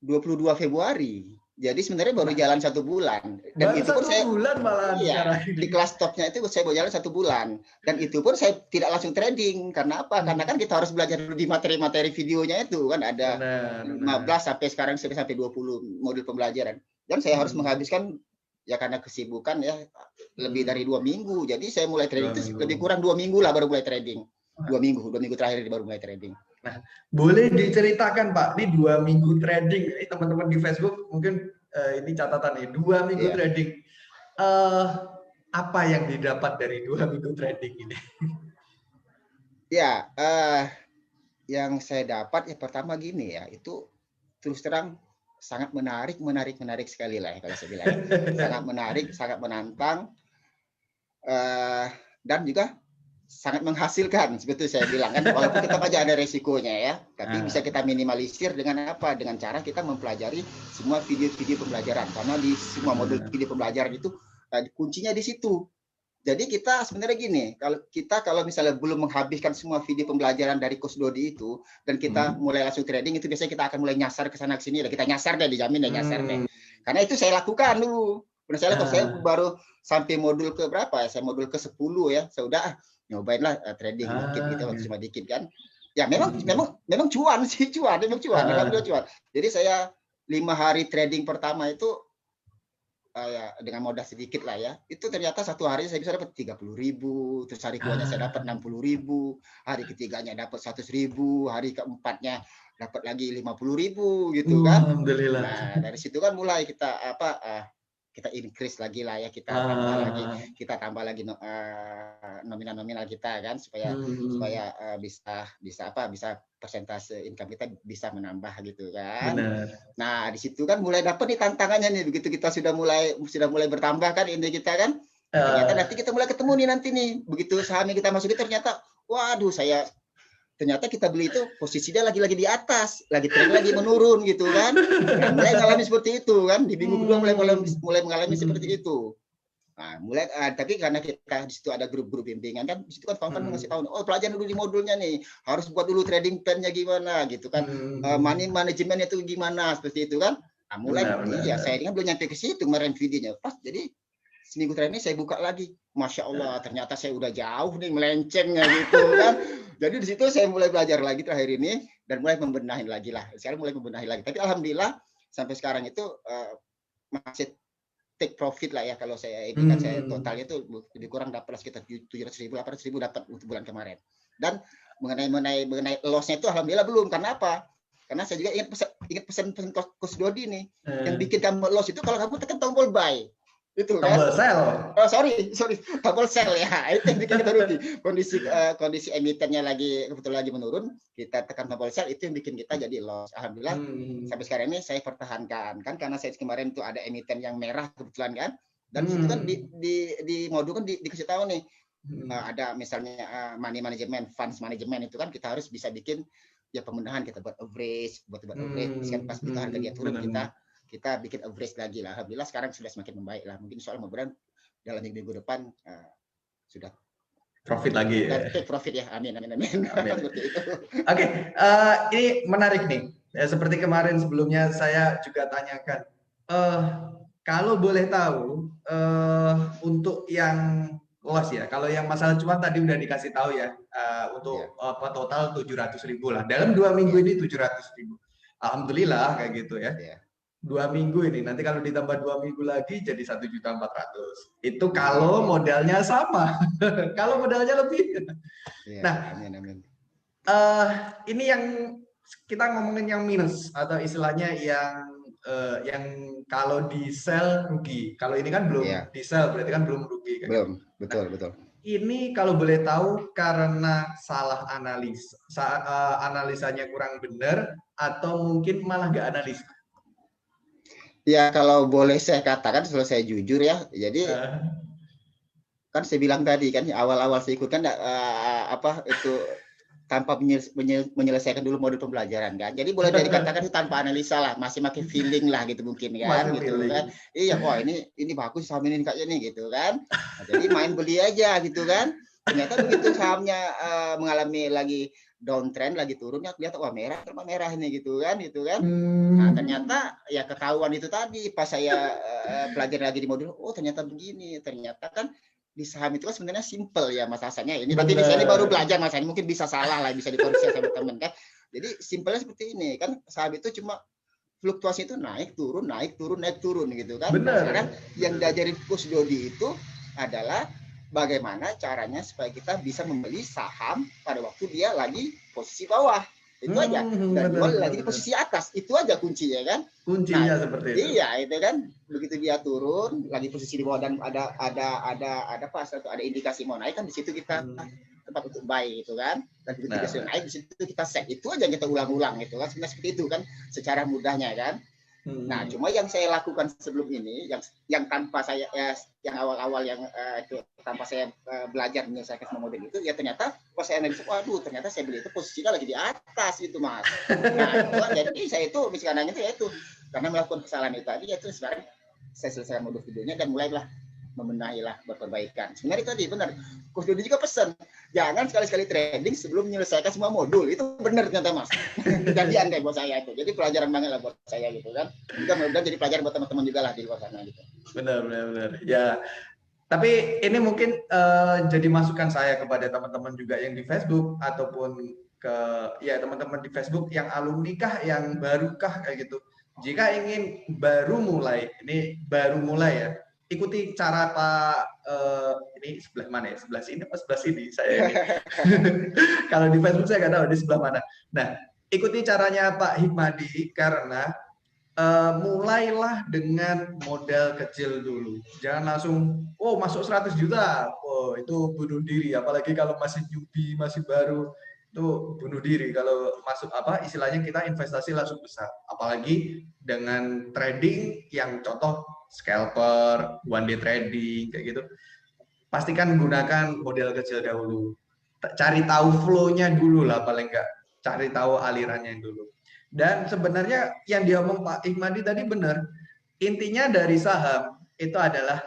22 Februari. Jadi sebenarnya baru jalan 1 bulan. Dan baru itu pun saya bulan malah di kelas topnya itu saya baru jalan 1 bulan. Dan itu pun saya tidak langsung trading. Karena apa? Karena kan kita harus belajar dulu di materi-materi videonya itu kan ada 15 sampai sekarang sampai 20 modul pembelajaran. Dan saya harus menghabiskan ya karena kesibukan ya lebih dari 2 minggu. Jadi saya mulai trading itu lebih kurang 2 minggu lah baru mulai trading. 2 minggu terakhir baru mulai trading. Nah, boleh diceritakan Pak, ini 2 minggu trading, ini teman-teman di Facebook mungkin ini catatan nih, 2 minggu trading. Apa yang didapat dari 2 minggu trading ini? Ya, yang saya dapat ya pertama gini ya, itu terus terang sangat menarik sekali lah ya kalau saya bilang. Sangat menarik, sangat menantang, dan juga sangat menghasilkan, seperti saya bilang kan, walaupun tetap aja ada resikonya ya, tapi bisa kita minimalisir dengan apa? Dengan cara kita mempelajari semua video-video pembelajaran, karena di semua modul video pembelajaran itu kuncinya di situ. Jadi kita sebenarnya gini, kalau misalnya belum menghabiskan semua video pembelajaran dari Coach Dodi itu, dan kita mulai langsung trading, itu biasanya kita akan mulai nyasar ke sana ke sini, kita nyasar deh, dijamin deh nyasar deh. Karena itu saya lakukan dulu. Misalnya saya baru sampai modul ke berapa ya? Saya modul ke 10 ya, saya udah nyobain lah trading dikit gitu, cuma dikit kan. Ya memang cuan. Alhamdulillah cuan. Jadi saya 5 hari trading pertama itu ya dengan modal sedikit lah ya. Itu ternyata 1 hari saya bisa dapat 30.000, terus hari keduanya saya dapat 60.000, hari ketiganya dapat 100.000, hari keempatnya dapat lagi 50.000 gitu kan. Alhamdulillah. Nah, dari situ kan mulai kita kita increase lagi lah ya, kita tambah lagi nominal kita kan, supaya bisa persentase income kita bisa menambah gitu kan. Benar. Nah di situ kan mulai dapat nih tantangannya nih, begitu kita sudah mulai bertambah kan ini kita kan, ternyata nanti kita mulai ketemu nih nanti nih, begitu sahamnya kita masukin ternyata waduh ternyata kita beli itu posisinya lagi di atas, tren lagi menurun gitu kan. Nah, mulai mengalami seperti itu kan, di minggu kedua mulai mengalami seperti itu. Nah, tapi karena kita di situ ada grup-grup bimbingan kan, di situ kan kawan-kawan ngasih tahu, oh pelajaran dulu di modulnya nih, harus buat dulu trading plan-nya gimana gitu kan, money management itu gimana seperti itu kan. Nah, mulai ya saya kan belum nyampe ke situ kemarin videonya, pas jadi seminggu terakhir ini saya buka lagi, masya Allah ternyata saya udah jauh nih melencengnya gitu kan. Jadi di situ saya mulai belajar lagi terakhir ini dan mulai membenahi lagi lah. Sekarang mulai membenahi lagi. Tapi alhamdulillah sampai sekarang itu masih take profit lah ya, kalau saya ini kan saya totalnya itu lebih kurang dapat sekitar 700.000 800.000 dapat untuk bulan kemarin. Dan mengenai loss-nya itu alhamdulillah belum. Karena apa? Karena saya juga ingat pesan Coach Dodi nih, yang bikin kamu loss itu kalau kamu tekan tombol buy. Itu kan? Tombol sell. Oh, sorry, tombol sell ya. Itu yang bikin kita rugi. Kondisi emitennya kebetulan lagi menurun, kita tekan tombol sell, itu yang bikin kita jadi loss. Alhamdulillah sampai sekarang ini saya pertahankan kan, karena saya kemarin tuh ada emiten yang merah kebetulan kan. Dan di situ kan di modul kan dikasih tahu nih, ada misalnya money management, funds management itu kan kita harus bisa bikin ya pemenahan, kita buat average, kan pas itu harga dia turun kita bikin average lagi lah. Alhamdulillah sekarang sudah semakin membaik lah. Mungkin soal mudah-mudahan dalam minggu depan sudah profit lagi. Profit ya. Amin. Oke, ini menarik nih. Seperti kemarin sebelumnya saya juga tanyakan. Kalau boleh tahu untuk yang loss ya. Kalau yang masalah cuan tadi udah dikasih tahu ya. Untuk total 700.000 lah. Dalam 2 minggu ini 700.000. Alhamdulillah kayak gitu ya. 2 minggu ini, nanti kalau ditambah 2 minggu lagi jadi 1.400.000. Itu kalau modalnya sama. Kalau modalnya lebih. Nah, amin. Ini yang kita ngomongin yang minus atau istilahnya yang kalau di sell rugi. Kalau ini kan belum di sell, berarti kan belum rugi. Kan? Belum, betul. Ini kalau boleh tahu karena salah analisanya kurang benar atau mungkin malah nggak analisa? Ya kalau boleh saya katakan, kalau saya jujur ya, jadi kan saya bilang tadi kan awal-awal saya ikut kan itu tanpa menyelesaikan dulu modul pembelajaran kan, jadi boleh dikatakan itu tanpa analisa lah, masih pakai feeling lah gitu mungkin kan, gitu kan. Iya, wah ini bagus saham ini kayaknya nih gitu kan. Nah, jadi main beli aja gitu kan. Ternyata begitu sahamnya mengalami lagi downtrend, lagi turunnya kelihatan wah merah ini gitu kan. Nah ternyata ya ketahuan itu tadi pas saya pelajari lagi di modul, oh ternyata begini. Ternyata kan di saham itu kan sebenarnya simple ya Mas Hasannya. Ini berarti di sini baru belajar Mas Hasan, mungkin bisa salah lah, bisa dikoreksi sama teman kan. Jadi simpelnya seperti ini kan, saham itu cuma fluktuasi itu naik turun gitu kan. Benar. Sekarang yang diajarin Coach Dodi itu adalah bagaimana caranya supaya kita bisa membeli saham pada waktu dia lagi posisi bawah. Itu aja. Dan jual lagi di posisi atas. Itu aja kuncinya kan. Kuncinya seperti itu. Iya, itu kan. Begitu dia turun lagi posisi di bawah dan ada indikasi mau naik kan, di situ kita tempat untuk buy itu kan. Dan begitu dia sudah naik, di situ kita set. Itu aja kita ulang-ulang itu kan. Sebenarnya seperti itu kan secara mudahnya kan. Nah, cuma yang saya lakukan sebelum ini, yang tanpa saya yang awal-awal tanpa saya belajar menyelesaikan semua model itu, ya ternyata pas saya analisa, waduh, ternyata saya beli itu posisinya lagi di atas itu Mas. Nah, jadi saya itu misalnya itu karena melakukan kesalahan itu tadi, itu sekarang saya selesaikan modul videonya dan mulailah membenahi lah, berperbaikan. Sebenarnya itu tadi benar. Coach Dodi juga pesan, jangan sekali-sekali trading sebelum menyelesaikan semua modul. Itu benar ternyata Mas. Kejadian kayak buat saya itu. Jadi pelajaran banget lah buat saya gitu kan. Juga mudah-mudahan jadi pelajaran buat teman-teman juga lah di luar sana gitu. Benar. Ya. Tapi ini mungkin jadi masukan saya kepada teman-teman juga yang di Facebook ataupun ke teman-teman di Facebook yang alumni kah, yang baru kah kayak gitu. Jika ingin baru mulai ya. Ikuti cara Pak ini sebelah mana ya? Sebelah sini apa sebelah sini? Saya ini. Kalau di Facebook saya nggak tahu di sebelah mana. Nah, ikuti caranya Pak Hikmadi karena mulailah dengan modal kecil dulu. Jangan langsung, oh masuk 100 juta, oh itu bunuh diri. Apalagi kalau masih newbie, masih baru, itu bunuh diri. Kalau masuk apa, istilahnya kita investasi langsung besar. Apalagi dengan trading yang contoh scalper, one day trading, kayak gitu. Pastikan gunakan modal kecil dahulu. Cari tahu flow-nya dulu lah paling enggak. Cari tahu alirannya dulu. Dan sebenarnya yang diomong Pak Ihmadi tadi benar. Intinya dari saham itu adalah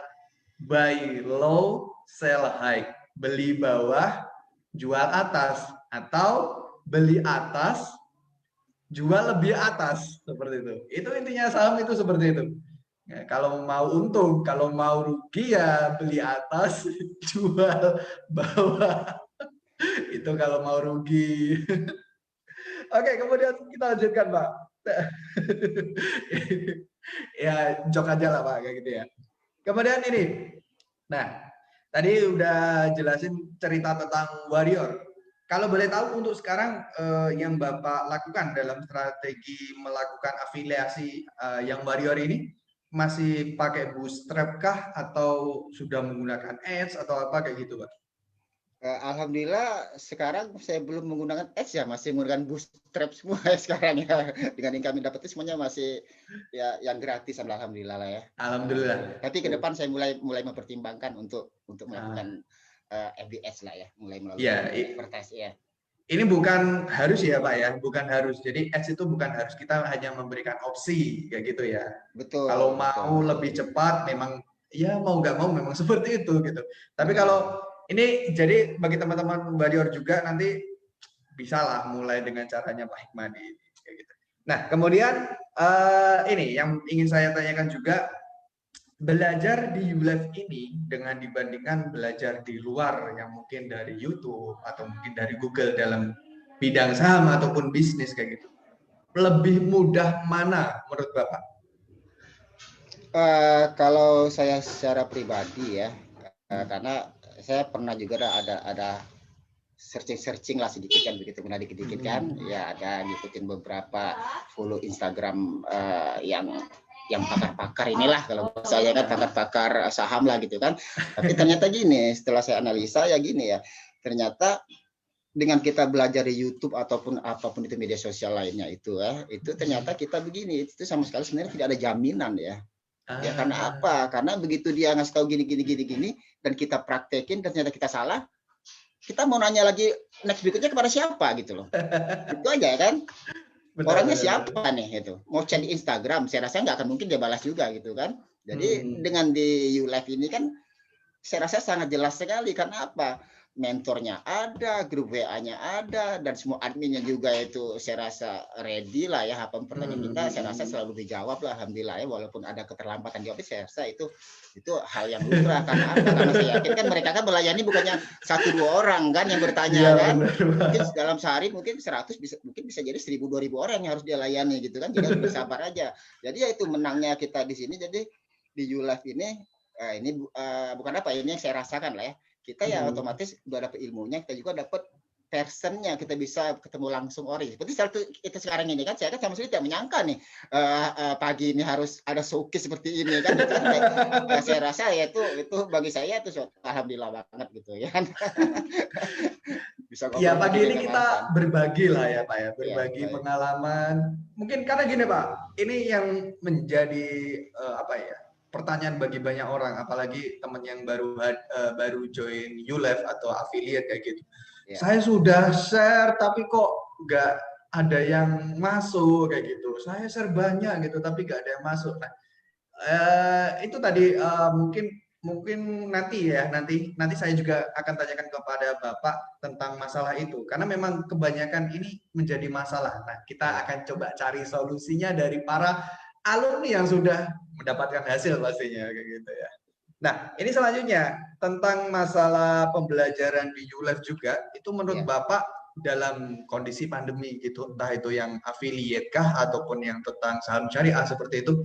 buy low, sell high. Beli bawah, jual atas. Atau beli atas, jual lebih atas. Seperti itu. Itu intinya saham itu seperti itu. Ya, kalau mau untung, kalau mau rugi ya beli atas, jual bawah. Itu kalau mau rugi. Oke, kemudian kita lanjutkan, Pak. Ya, jok aja lah, Pak, kayak gitu ya. Kemudian ini. Nah, tadi udah jelasin cerita tentang warrior. Kalau boleh tahu untuk sekarang yang Bapak lakukan dalam strategi melakukan afiliasi yang warrior ini masih pakai bootstrap kah atau sudah menggunakan ads atau apa kayak gitu, Pak? Alhamdulillah sekarang saya belum menggunakan X ya, masih menggunakan bootstrap semua ya sekarang ya. Dengan yang kami dapat itu semuanya masih ya yang gratis, alhamdulillah lah ya. Alhamdulillah. Tapi ke depan saya mulai mempertimbangkan untuk Ah, melakukan FBS lah ya, mulai melalui ya, advertise ya. ini bukan harus ya Pak ya, bukan harus. Jadi ads itu bukan harus, kita hanya memberikan opsi kayak gitu ya. Kalau Betul, mau betul. lebih cepat memang ya mau nggak mau memang seperti itu gitu. Tapi Mm-mm. kalau ini jadi bagi teman-teman warrior juga nanti bisalah mulai dengan caranya Pak Hikmadi kayak gitu. Nah, kemudian ini yang ingin saya tanyakan juga, belajar di ULEF ini dengan dibandingkan belajar di luar yang mungkin dari YouTube atau mungkin dari Google dalam bidang saham ataupun bisnis kayak gitu. Lebih mudah mana menurut Bapak? Kalau saya secara pribadi ya, karena saya pernah juga ada searching lah sedikit kan, begitu pernah dikit-dikit kan ya, ada ngikutin beberapa follow Instagram yang pakar-pakar inilah, kalau saya kan pakar-pakar saham lah gitu kan. Tapi ternyata gini, setelah saya analisa ya gini ya, ternyata dengan kita belajar di YouTube ataupun apapun itu media sosial lainnya itu itu ternyata kita begini, itu sama sekali sebenarnya tidak ada jaminan ya. Ya karena apa? Karena begitu dia ngasih tahu gini dan kita praktekin dan ternyata kita salah, kita mau nanya lagi next berikutnya kepada siapa gitu loh. Itu aja kan. Benar, Orangnya benar, siapa benar. nih itu. Mau chat di Instagram, saya rasa nggak akan mungkin dia balas juga gitu kan. Jadi dengan di YouLive ini kan saya rasa sangat jelas sekali. Karena apa? Mentornya ada, grup WA-nya ada, dan semua adminnya juga itu saya rasa ready lah ya. Apa pertanyaan kita saya rasa selalu dijawab lah, alhamdulillah ya. Walaupun ada keterlambatan jawabnya, saya rasa itu hal yang lumrah. Karena apa? Karena saya yakin kan mereka kan melayani bukannya 1-2 orang kan yang bertanya Iya kan. benar, Mungkin Pak. dalam sehari mungkin 100 mungkin bisa jadi 1.000-2.000 orang yang harus dia layani gitu kan. Jadi harus bersabar aja. Jadi ya itu menangnya kita di sini. Jadi di YouLive ini bukan apa ini yang saya rasakan lah ya, kita ya otomatis udah dapat ilmunya, kita juga dapat personnya, kita bisa ketemu langsung ori. Seperti kita sekarang ini kan, saya kan sama sekali tidak menyangka nih pagi ini harus ada showcase seperti ini kan. Saya rasa ya itu bagi saya itu alhamdulillah banget gitu ya. Bisa Ya, ngobrol pagi begini ini dengan kita berbagi lah ya Pak ya, ya berbagi baik. pengalaman. Mungkin karena gini Pak, ini yang menjadi apa ya, pertanyaan bagi banyak orang, apalagi teman yang baru join YouLive atau affiliate kayak gitu. Ya. Saya sudah share tapi kok nggak ada yang masuk kayak gitu. Saya share banyak gitu tapi nggak ada yang masuk. Nah, itu tadi mungkin nanti saya juga akan tanyakan kepada Bapak tentang masalah itu karena memang kebanyakan ini menjadi masalah. Nah, kita Ya. akan coba cari solusinya dari para alumni yang sudah mendapatkan hasil pastinya kayak gitu ya. Nah, ini selanjutnya tentang masalah pembelajaran di ULEF juga, itu menurut Ya. Bapak dalam kondisi pandemi gitu, entah itu yang affiliate kah ataupun yang tentang saham syariah seperti itu,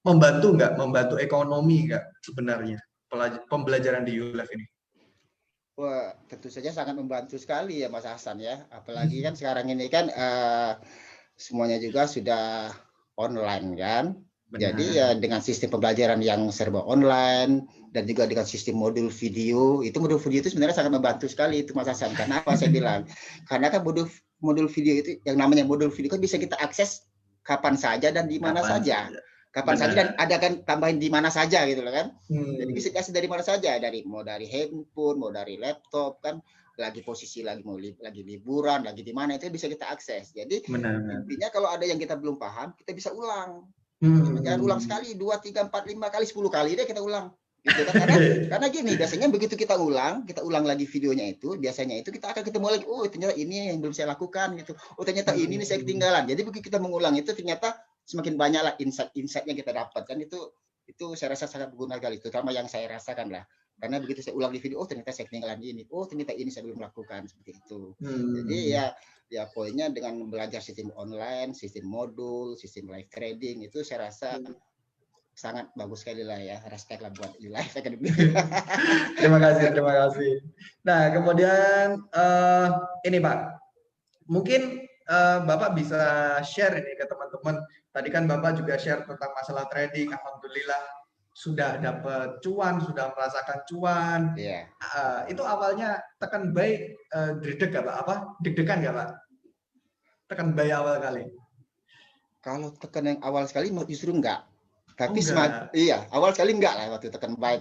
membantu nggak, membantu ekonomi nggak sebenarnya pembelajaran di ULEF ini? Wah, tentu saja sangat membantu sekali ya Mas Hasan ya. Apalagi kan sekarang ini kan semuanya juga sudah online kan. Benar. Jadi ya dengan sistem pembelajaran yang serba online dan juga dengan sistem modul video itu sebenarnya sangat membantu sekali itu Mas Hasan. Karena apa saya bilang? Karena kan modul video itu yang namanya modul video kan bisa kita akses kapan saja dan di mana saja. Kapan saja dan ada kan tambahin di mana saja gitu loh kan. Jadi bisa akses dari mana saja, mau dari handphone, mau dari laptop kan, lagi posisi lagi liburan, lagi di mana itu bisa kita akses. Jadi intinya kalau ada yang kita belum paham, kita bisa ulang. Jangan ulang sekali, 2, 3, 4, 5 kali, 10 kali deh kita ulang. Gitu kan? Karena gini, biasanya begitu kita ulang lagi videonya itu, biasanya itu kita akan ketemu lagi, oh ternyata ini yang belum saya lakukan gitu. Oh ternyata ini saya ketinggalan. Jadi begitu kita mengulang itu ternyata semakin banyak lah insight yang kita dapatkan itu saya rasa sangat berguna sekali, terutama yang saya rasakan lah. Karena begitu saya ulang di video, oh ternyata saya ketinggalan ini, oh ternyata ini saya belum lakukan seperti itu. Jadi ya poinnya dengan belajar sistem online, sistem modul, sistem live trading itu saya rasa sangat bagus sekali lah ya. Respect lah buat Live Academy. Terima kasih. Nah kemudian ini Pak, mungkin Bapak bisa share ini ke teman-teman. Tadi kan Bapak juga share tentang masalah trading. Alhamdulillah sudah dapat cuan, sudah merasakan cuan. Iya. Itu awalnya tekan buy deg-degan nggak Pak? Tekan buy awal kali. Kalau tekan yang awal sekali justru enggak. Tapi iya, awal sekali enggak lah waktu tekan buy.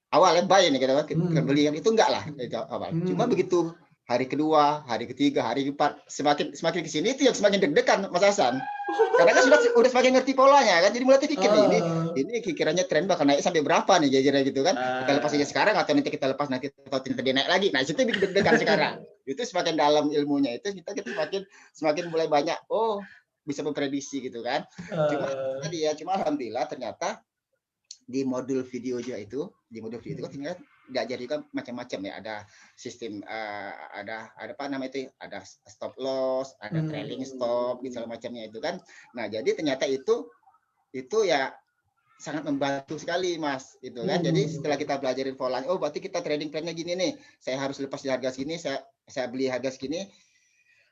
Awalnya buy ini kita tekan beli itu enggak lah itu awal. Cuma begitu hari kedua, hari ketiga, hari keempat semakin ke sini itu yang semakin deg-degan Mas Hasan. Karena kan sudah semakin ngerti polanya kan. Jadi mulai pikir ini kiranya tren bakal naik sampai berapa nih kira-kira gitu kan. Kita lepas aja sekarang atau nanti kita lepas nanti atau dia naik lagi. Nah, itu bikin deg-degan sekarang. Itu semakin dalam ilmunya itu kita semakin mulai banyak bisa memprediksi gitu kan. Cuma alhamdulillah ternyata di modul video itu kan ternyata diajari kan macam-macam ya, ada sistem ada apa namanya itu, ada stop loss, ada trailing stop gitu segala macamnya itu kan. Nah jadi ternyata itu ya sangat membantu sekali Mas itu kan. Jadi setelah kita belajarin polanya, oh berarti kita trading plannya gini nih, saya harus lepas di harga segini, saya beli harga segini,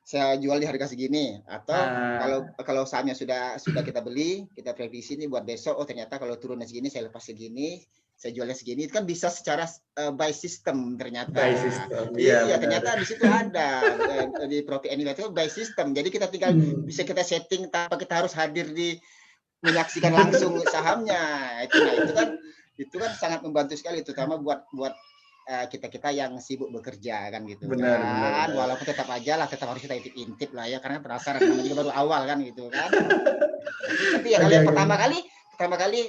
saya jual di harga segini. Atau kalau sahamnya sudah kita beli, kita prediksi nih buat besok, oh ternyata kalau turunnya segini saya lepas segini, saya jualnya segini. Itu kan bisa secara buy system ternyata. Buy system. Iya, ternyata di situ ada di Profit Anywhere itu buy system. Jadi kita tinggal bisa kita setting tanpa kita harus hadir menyaksikan langsung sahamnya. Itu kan sangat membantu sekali, terutama buat kita yang sibuk bekerja kan gitu. Benar. Walaupun tetap harus kita intip lah ya, karena penasaran namanya juga baru awal kan gitu kan. Tapi ya kalau yang pertama kali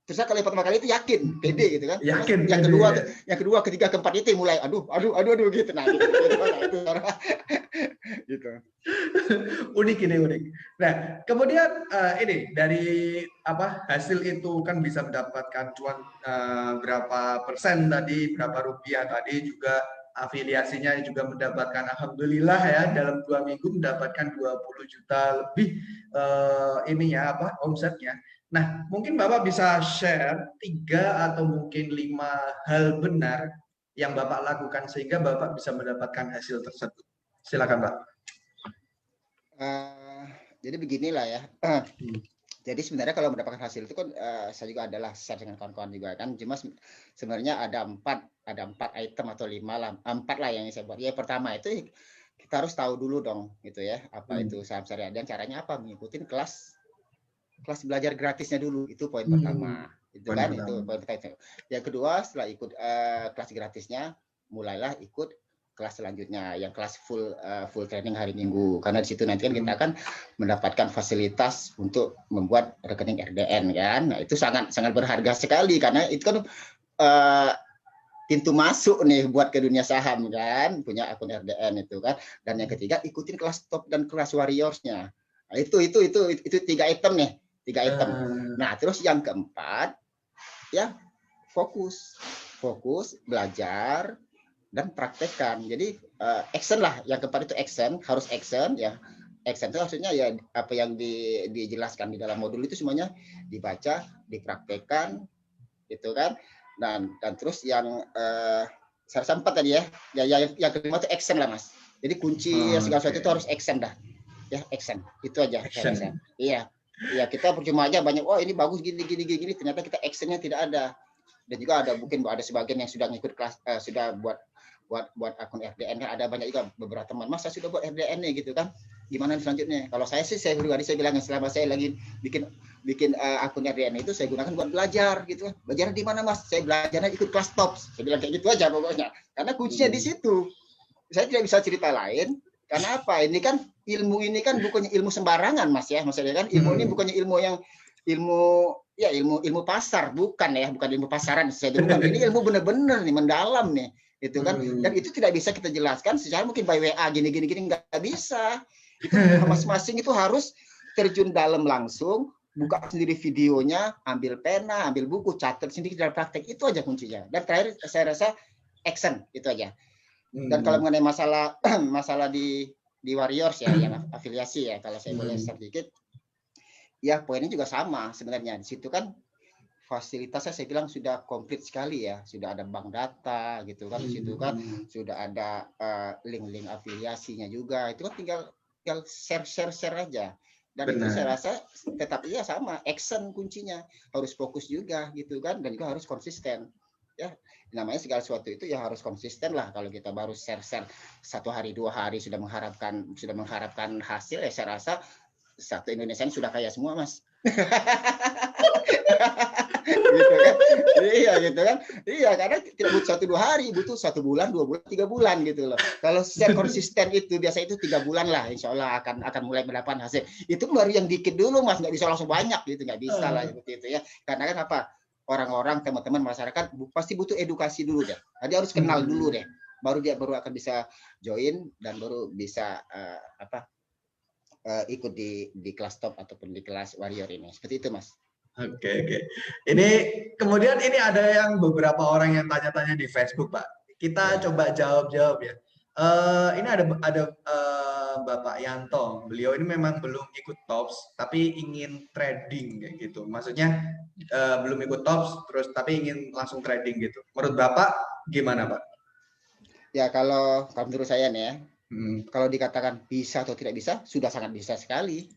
terus kalau yang pertama kali itu yakin, pede gitu kan. Yakin. Yang kedua, ketiga, keempat itu mulai aduh gitu. Nah, itu gitu. Unik. Nah, kemudian ini dari hasil itu kan bisa mendapatkan cuan berapa persen tadi, berapa rupiah tadi, juga afiliasinya juga mendapatkan, alhamdulillah ya, dalam 2 minggu mendapatkan 20 juta lebih omsetnya. Nah, mungkin Bapak bisa share 3 atau mungkin 5 hal benar yang Bapak lakukan sehingga Bapak bisa mendapatkan hasil tersebut. Silakan Pak. Jadi beginilah ya. Jadi sebenarnya kalau mendapatkan hasil itu kan saya juga adalah share dengan kawan-kawan juga kan. Cuma sebenarnya ada 4 item atau 5 lah, 4 lah yang saya buat. Ya pertama itu kita harus tahu dulu dong gitu ya, apa itu saham syariah dan caranya apa, mengikuti kelas belajar gratisnya dulu. Itu poin pertama. Itu poin pertama. Yang kedua, setelah ikut kelas gratisnya, mulailah ikut kelas selanjutnya, yang kelas full training hari Minggu. Karena di situ nanti kan kita akan mendapatkan fasilitas untuk membuat rekening RDN kan. Nah, itu sangat berharga sekali karena itu kan pintu masuk nih buat ke dunia saham kan, punya akun RDN itu kan. Dan yang ketiga, ikutin kelas top dan kelas warriors-nya. Nah, itu 3 item nih. 3 item. Nah, terus yang keempat ya fokus belajar dan praktekkan. Jadi action lah. Yang keempat itu action, harus action ya. Action itu maksudnya ya apa yang dijelaskan di dalam modul itu semuanya dibaca, dipraktekkan gitu kan. Dan terus yang saya sempat tadi ya yang kelima itu action lah Mas. Jadi kunci segala sesuatu itu harus action dah. ya action. Itu aja saya rasa. Action. Iya. Iya, kita percuma aja banyak, oh ini bagus gini, ternyata kita actionnya tidak ada. Dan juga ada mungkin ada sebagian yang sudah ngikut kelas, sudah buat akun RDN kan, ada banyak juga beberapa teman, Mas saya sudah buat RDN nih gitu kan, gimana selanjutnya. Kalau saya sih, saya pribadi saya bilang selama saya lagi bikin akun RDN itu saya gunakan buat belajar gitu. Belajar di mana Mas? Saya belajarnya ikut kelas top. Saya bilang kayak gitu aja pokoknya. Karena kuncinya di situ. Saya tidak bisa cerita lain. Karena apa? Ini kan ilmu ini kan bukannya ilmu sembarangan Mas ya. Maksudnya kan ilmu ini bukannya ilmu pasar, bukan ya, bukan ilmu pasaran. Ini ilmu benar-benar nih, mendalam nih, itu kan. Dan itu tidak bisa kita jelaskan secara mungkin by WA gini nggak bisa. Itu masing-masing itu harus terjun dalam langsung, buka sendiri videonya, ambil pena, ambil buku, catat sendiri dalam praktek, itu aja kuncinya. Dan terakhir saya rasa action, itu aja. Dan kalau mengenai masalah di Warriors ya, yang afiliasi ya, kalau saya boleh sedikit. Ya, poinnya juga sama sebenarnya. Di situ kan fasilitasnya saya bilang sudah komplit sekali ya. Sudah ada bank data gitu kan. Di situ kan sudah ada link-link afiliasinya juga. Itu kan tinggal share aja. Dan itu saya rasa tetap iya sama. Action kuncinya. Harus fokus juga gitu kan. Dan juga harus konsisten. Ya, namanya segala sesuatu itu ya harus konsisten lah. Kalau kita baru share 1 hari 2 hari sudah mengharapkan hasil, ya saya rasa satu Indonesia sudah kaya semua Mas. Gitu kan? Iya gitu kan? Iya, karena tidak butuh 1-2 hari, butuh 1 bulan, 2 bulan, 3 bulan gitu loh. Kalau share konsisten itu biasa itu 3 bulan lah, insya Allah akan mulai mendapatkan hasil. Itu baru yang dikit dulu Mas, nggak bisa langsung banyak gitu, nggak bisa lah seperti itu ya. Karena kan apa? Orang-orang, teman-teman masyarakat pasti butuh edukasi dulu deh. Dia harus kenal dulu deh. Baru akan bisa join dan baru bisa ikut di kelas top ataupun di kelas warrior ini. Seperti itu Mas. Oke. Ini kemudian ini ada yang beberapa orang yang tanya-tanya di Facebook Pak. Kita coba jawab ya. Ini ada Bapak Yanto. Beliau ini memang belum ikut tops, tapi ingin trading kayak gitu. Maksudnya belum ikut tops, terus tapi ingin langsung trading gitu. Menurut Bapak gimana Pak? Ya kalau menurut saya nih ya, kalau dikatakan bisa atau tidak bisa, sudah sangat bisa sekali.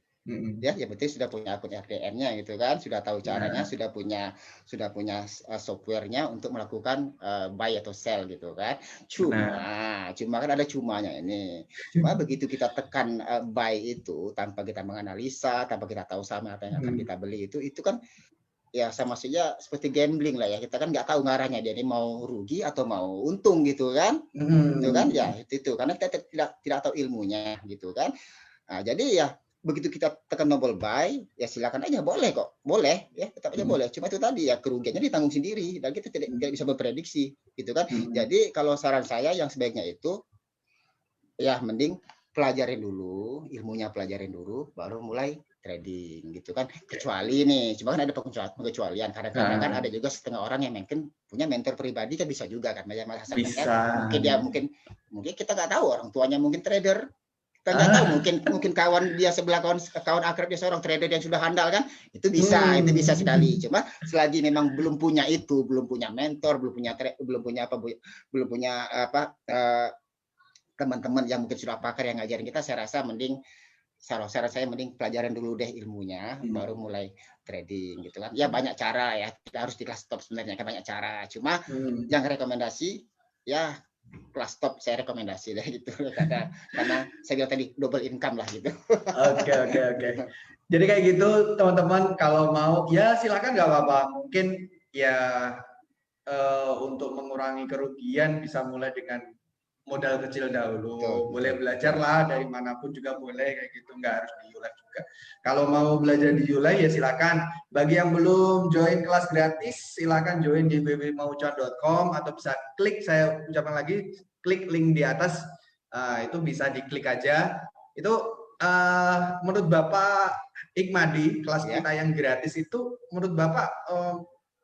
Ya, yang penting sudah punya akun RDN-nya gitu kan, sudah tahu caranya, sudah punya software-nya untuk melakukan buy atau sell gitu kan. Cuma kan ada cumanya ini. Cuma begitu kita tekan buy itu tanpa kita menganalisa, tanpa kita tahu sama apa yang akan kita beli itu kan ya sama saja seperti gambling lah ya. Kita kan nggak tahu ngarahnya dia ini mau rugi atau mau untung gitu kan. Itu kan ya itu karena kita tidak tahu ilmunya gitu kan. Nah, jadi ya begitu kita tekan tombol buy, ya silakan aja, boleh kok, boleh ya, tetap aja boleh. Cuma itu tadi ya kerugiannya ditanggung sendiri dan kita tidak bisa memprediksi, gitu kan. Jadi kalau saran saya yang sebaiknya itu ya mending pelajarin dulu, ilmunya pelajarin dulu, baru mulai trading, gitu kan. Kecuali nih, cuma kan ada pengecualian. Kadang-kadang kan ada juga setengah orang yang mungkin punya mentor pribadi kan bisa juga kan, bisa. Mungkin kita nggak tahu orang tuanya mungkin trader. Kita nggak tahu, mungkin kawan dia sebelah kawan akrab dia seorang trader yang sudah handal kan, itu bisa sekali. Cuma selagi memang belum punya mentor, belum punya teman-teman yang mungkin sudah pakar yang ngajarin kita, saya rasa mending pelajaran dulu deh ilmunya, baru mulai trading gitu kan. Ya banyak cara ya, kita harus di kelas top sebenarnya kan banyak cara. Cuma yang rekomendasi ya kelas top saya rekomendasi deh gitu karena saya bilang tadi double income lah gitu. Oke. Jadi kayak gitu teman-teman, kalau mau ya silakan, nggak apa-apa. Mungkin ya untuk mengurangi kerugian bisa mulai dengan modal kecil dahulu. Boleh belajar lah dari manapun juga boleh kayak gitu, nggak harus di Ulay juga. Kalau mau belajar di Ulay ya silakan. Bagi yang belum join kelas gratis, silakan join di www.maucan.com atau bisa klik, saya ucapkan lagi, klik link di atas. Itu bisa diklik aja. Itu menurut Bapak Ikmadi, kelas kita yang gratis itu menurut Bapak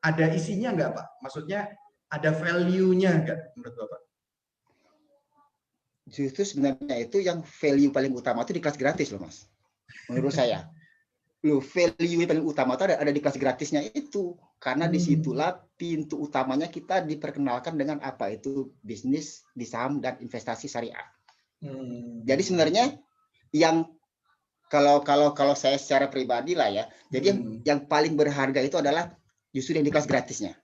ada isinya nggak Pak? Maksudnya ada value-nya nggak menurut Bapak? Justru sebenarnya itu yang value paling utama itu di kelas gratis loh Mas. Menurut saya. Value paling utama itu ada di kelas gratisnya itu. Karena disitulah pintu utamanya kita diperkenalkan dengan apa itu bisnis di saham dan investasi syariah. Jadi sebenarnya yang Kalau saya secara pribadi lah ya, jadi yang paling berharga itu adalah justru yang di kelas gratisnya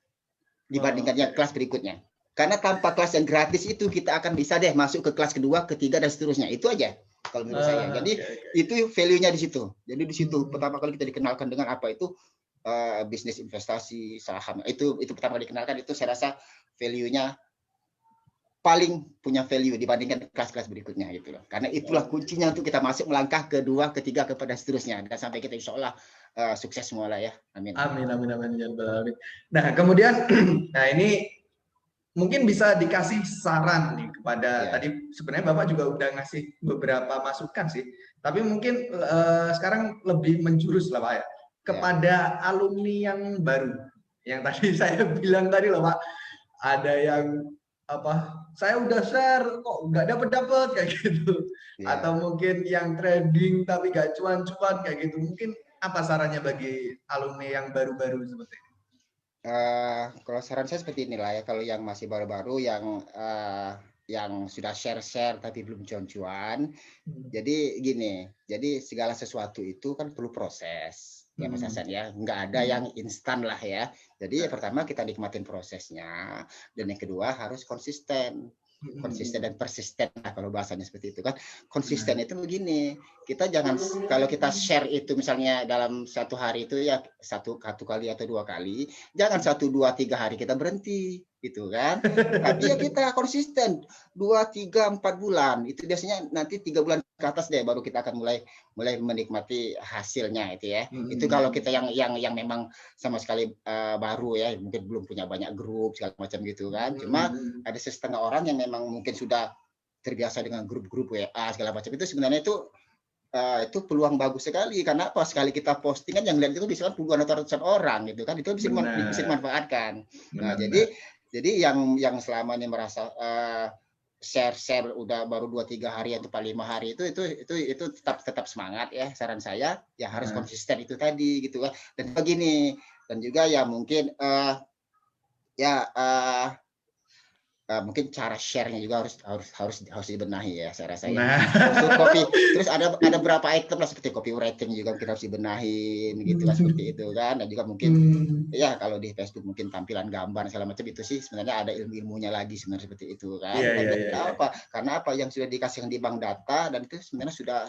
dibandingkan yang kelas berikutnya. Karena tanpa kelas yang gratis itu kita akan bisa deh masuk ke kelas kedua, ketiga dan seterusnya. Itu aja kalau menurut saya. Jadi itu value-nya di situ. Jadi di situ pertama kali kita dikenalkan dengan apa itu bisnis investasi saham. Itu pertama kali dikenalkan, itu saya rasa value-nya paling punya value dibandingkan kelas-kelas berikutnya gitu loh. Karena itulah kuncinya untuk kita masuk melangkah kedua, ketiga, kepada seterusnya dan sampai kita insya Allah sukses semua lah ya. Amin. Amin. Nah kemudian, nah ini mungkin bisa dikasih saran nih kepada tadi sebenarnya Bapak juga udah ngasih beberapa masukan sih, tapi mungkin sekarang lebih menjurus lah Pak ya kepada alumni yang baru. Yang tadi saya bilang tadi loh Pak, ada yang saya udah share kok nggak dapet kayak gitu, atau mungkin yang trading tapi nggak cuan-cuan kayak gitu. Mungkin apa sarannya bagi alumni yang baru-baru seperti ini? Kalau saran saya seperti inilah ya, kalau yang masih baru-baru yang sudah share tapi belum cuan-cuan, jadi gini, jadi segala sesuatu itu kan perlu proses. Ya Mas Hasan ya, nggak ada yang instan lah ya. Jadi pertama kita nikmatin prosesnya, dan yang kedua harus konsisten dan persisten lah kalau bahasanya seperti itu kan. Konsisten itu begini, kita jangan, kalau kita share itu misalnya dalam satu hari itu ya satu kali atau 2 kali, jangan 1, 2, 3 hari kita berhenti gitu kan. Tapi ya kita konsisten 2, 3, 4 bulan, itu biasanya nanti 3 bulan ke atas deh baru kita akan mulai menikmati hasilnya itu ya. Itu kalau kita yang memang sama sekali baru ya, mungkin belum punya banyak grup segala macam gitu kan. Cuma ada setengah orang yang memang mungkin sudah terbiasa dengan grup-grup WA segala macam, itu sebenarnya itu peluang bagus sekali. Karena apa, sekali kita postingan yang lihat itu bisa puluhan atau ratusan orang gitu kan, itu bisa dimanfaatkan. Nah, jadi yang selama ini merasa share udah baru 2-3 hari atau 5 hari itu tetap semangat ya. Saran saya ya harus konsisten itu tadi gitu kan. Dan begini, dan juga ya mungkin mungkin cara share-nya juga harus dibenahi ya, saya rasa ya. Terus ada beberapa item lah seperti copywriting juga kita harus dibenahin gitu lah, seperti itu kan. Dan juga mungkin ya kalau di Facebook mungkin tampilan gambar segala macam itu sih sebenarnya ada ilmu-ilmunya lagi sebenarnya, seperti itu kan. Karena apa yang sudah dikasihkan di bank data dan itu sebenarnya sudah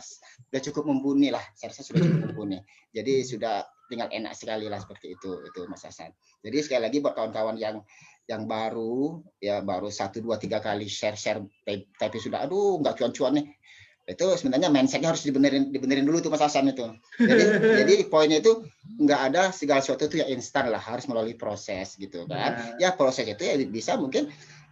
cukup mumpuni lah, saya rasa sudah cukup mumpuni. Jadi sudah tinggal enak sekali lah, seperti itu Mas Hasan. Jadi sekali lagi buat kawan-kawan yang baru 1, 2, 3 kali share tapi sudah nggak cuan-cuan nih, itu sebenarnya mindsetnya harus dibenerin dulu tuh Mas Hasan itu. Jadi poinnya itu nggak ada segala sesuatu itu ya instan lah, harus melalui proses gitu kan. Ya proses itu ya bisa mungkin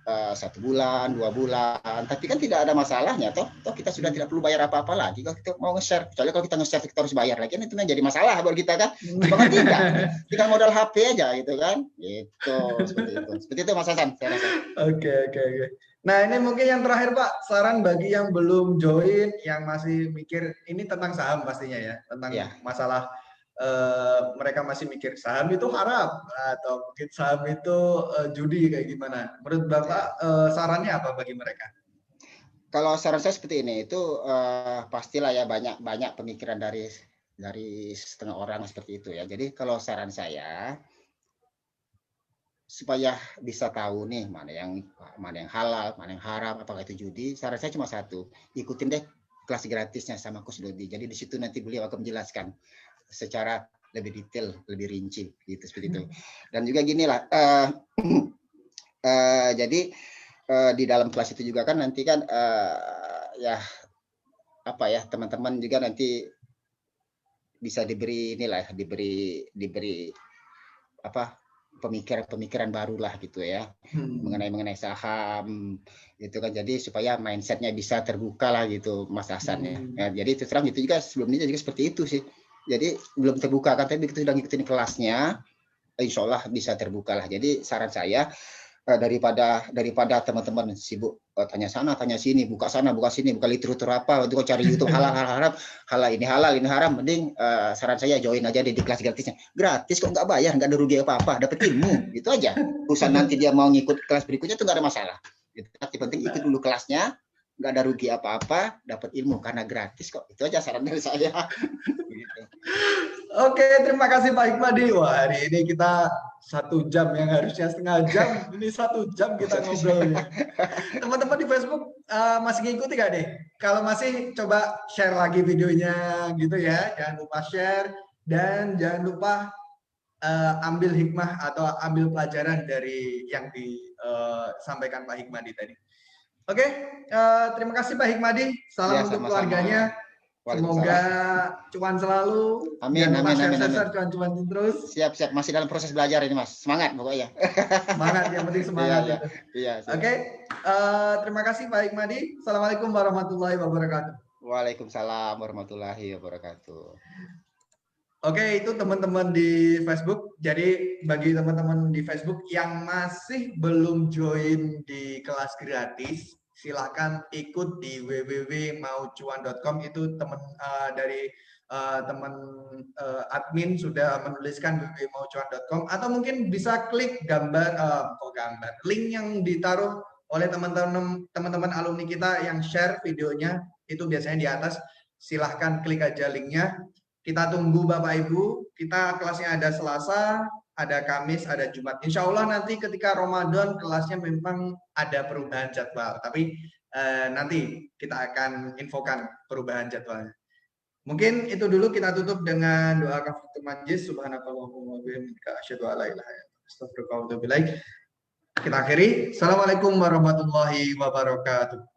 1 bulan, 2 bulan, tapi kan tidak ada masalahnya toh kita sudah tidak perlu bayar apa-apa lagi kalau kita mau nge-share. Kecuali kalau kita nge-share kita harus bayar lagi, itu menjadi masalah buat kita kan. Cuma tinggal modal HP aja gitu kan. Gitu, seperti itu Mas Hasan, saya rasa. Oke. Nah ini mungkin yang terakhir Pak, saran bagi yang belum join, yang masih mikir ini tentang saham pastinya ya, tentang masalah mereka masih mikir saham itu haram atau mungkin saham itu judi kayak gimana. Menurut Bapak sarannya apa bagi mereka? Kalau saran saya seperti ini, itu pastilah ya banyak pemikiran dari setengah orang seperti itu ya. Jadi kalau saran saya, supaya bisa tahu nih mana yang halal, mana yang haram, apakah itu judi, saran saya cuma satu, ikutin deh kelas gratisnya sama Coach Dodi. Jadi di situ nanti beliau akan menjelaskan secara lebih detail, lebih rinci gitu, seperti itu. Dan juga gini lah, jadi di dalam kelas itu juga kan nanti kan teman-teman juga nanti bisa diberi pemikiran baru lah gitu ya, mengenai saham gitu kan. Jadi supaya mindsetnya bisa terbuka lah gitu Mas Hasan ya. Jadi terus terang itu juga sebelumnya juga seperti itu sih. Jadi belum terbuka kan, tapi kita sudah ngikutin kelasnya, insya Allah bisa terbuka lah. Jadi saran saya, daripada teman-teman sibuk tanya sana tanya sini, buka sana buka sini, buka literatur apa, itu cari YouTube halal ini haram, mending saran saya join aja di kelas gratisnya. Gratis kok, nggak bayar, nggak ada rugi apa-apa, dapat ilmu gitu aja. Urusan nanti dia mau ngikut kelas berikutnya itu nggak ada masalah gitu. Tapi penting ikut dulu kelasnya, nggak ada rugi apa-apa, dapat ilmu karena gratis kok. Itu aja saran dari saya. Begitu. Oke, terima kasih Pak Hikmadi. Wah, hari ini kita 1 jam yang harusnya setengah jam, ini 1 jam kita ngobrolnya. Teman-teman di Facebook masih ngikuti gak deh? Kalau masih, coba share lagi videonya gitu ya. Jangan lupa share dan jangan lupa ambil hikmah atau ambil pelajaran dari yang disampaikan Pak Hikmadi tadi. Oke, terima kasih Pak Hikmadi. Salam Ya, untuk sama-sama. keluarganya. Semoga cuan selalu. Amin, Jangan lupa amin. share cuan-cuan terus. Siap. Masih dalam proses belajar ini, Mas. Semangat pokoknya. Semangat, yang penting semangat. Iya. Oke, terima kasih Pak Hikmadi. Assalamualaikum warahmatullahi wabarakatuh. Waalaikumsalam warahmatullahi wabarakatuh. Oke, itu teman-teman di Facebook. Jadi bagi teman-teman di Facebook yang masih belum join di kelas gratis, silahkan ikut di www.maucuan.com. Itu teman dari teman admin sudah menuliskan www.maucuan.com, atau mungkin bisa klik gambar link yang ditaruh oleh teman-teman alumni kita yang share videonya, itu biasanya di atas. Silahkan klik aja linknya. Kita tunggu Bapak Ibu. Kita kelasnya ada Selasa, ada Kamis, ada Jumat. Insya Allah nanti ketika Ramadan kelasnya memang ada perubahan jadwal. Tapi nanti kita akan infokan perubahan jadwalnya. Mungkin itu dulu, kita tutup dengan doa kafaratul majlis. Subhanakallahumma wa bihamdika asyhadu an la ilaha illa anta astaghfiruka wa atubu ilaik. Kita akhiri. Assalamualaikum warahmatullahi wabarakatuh.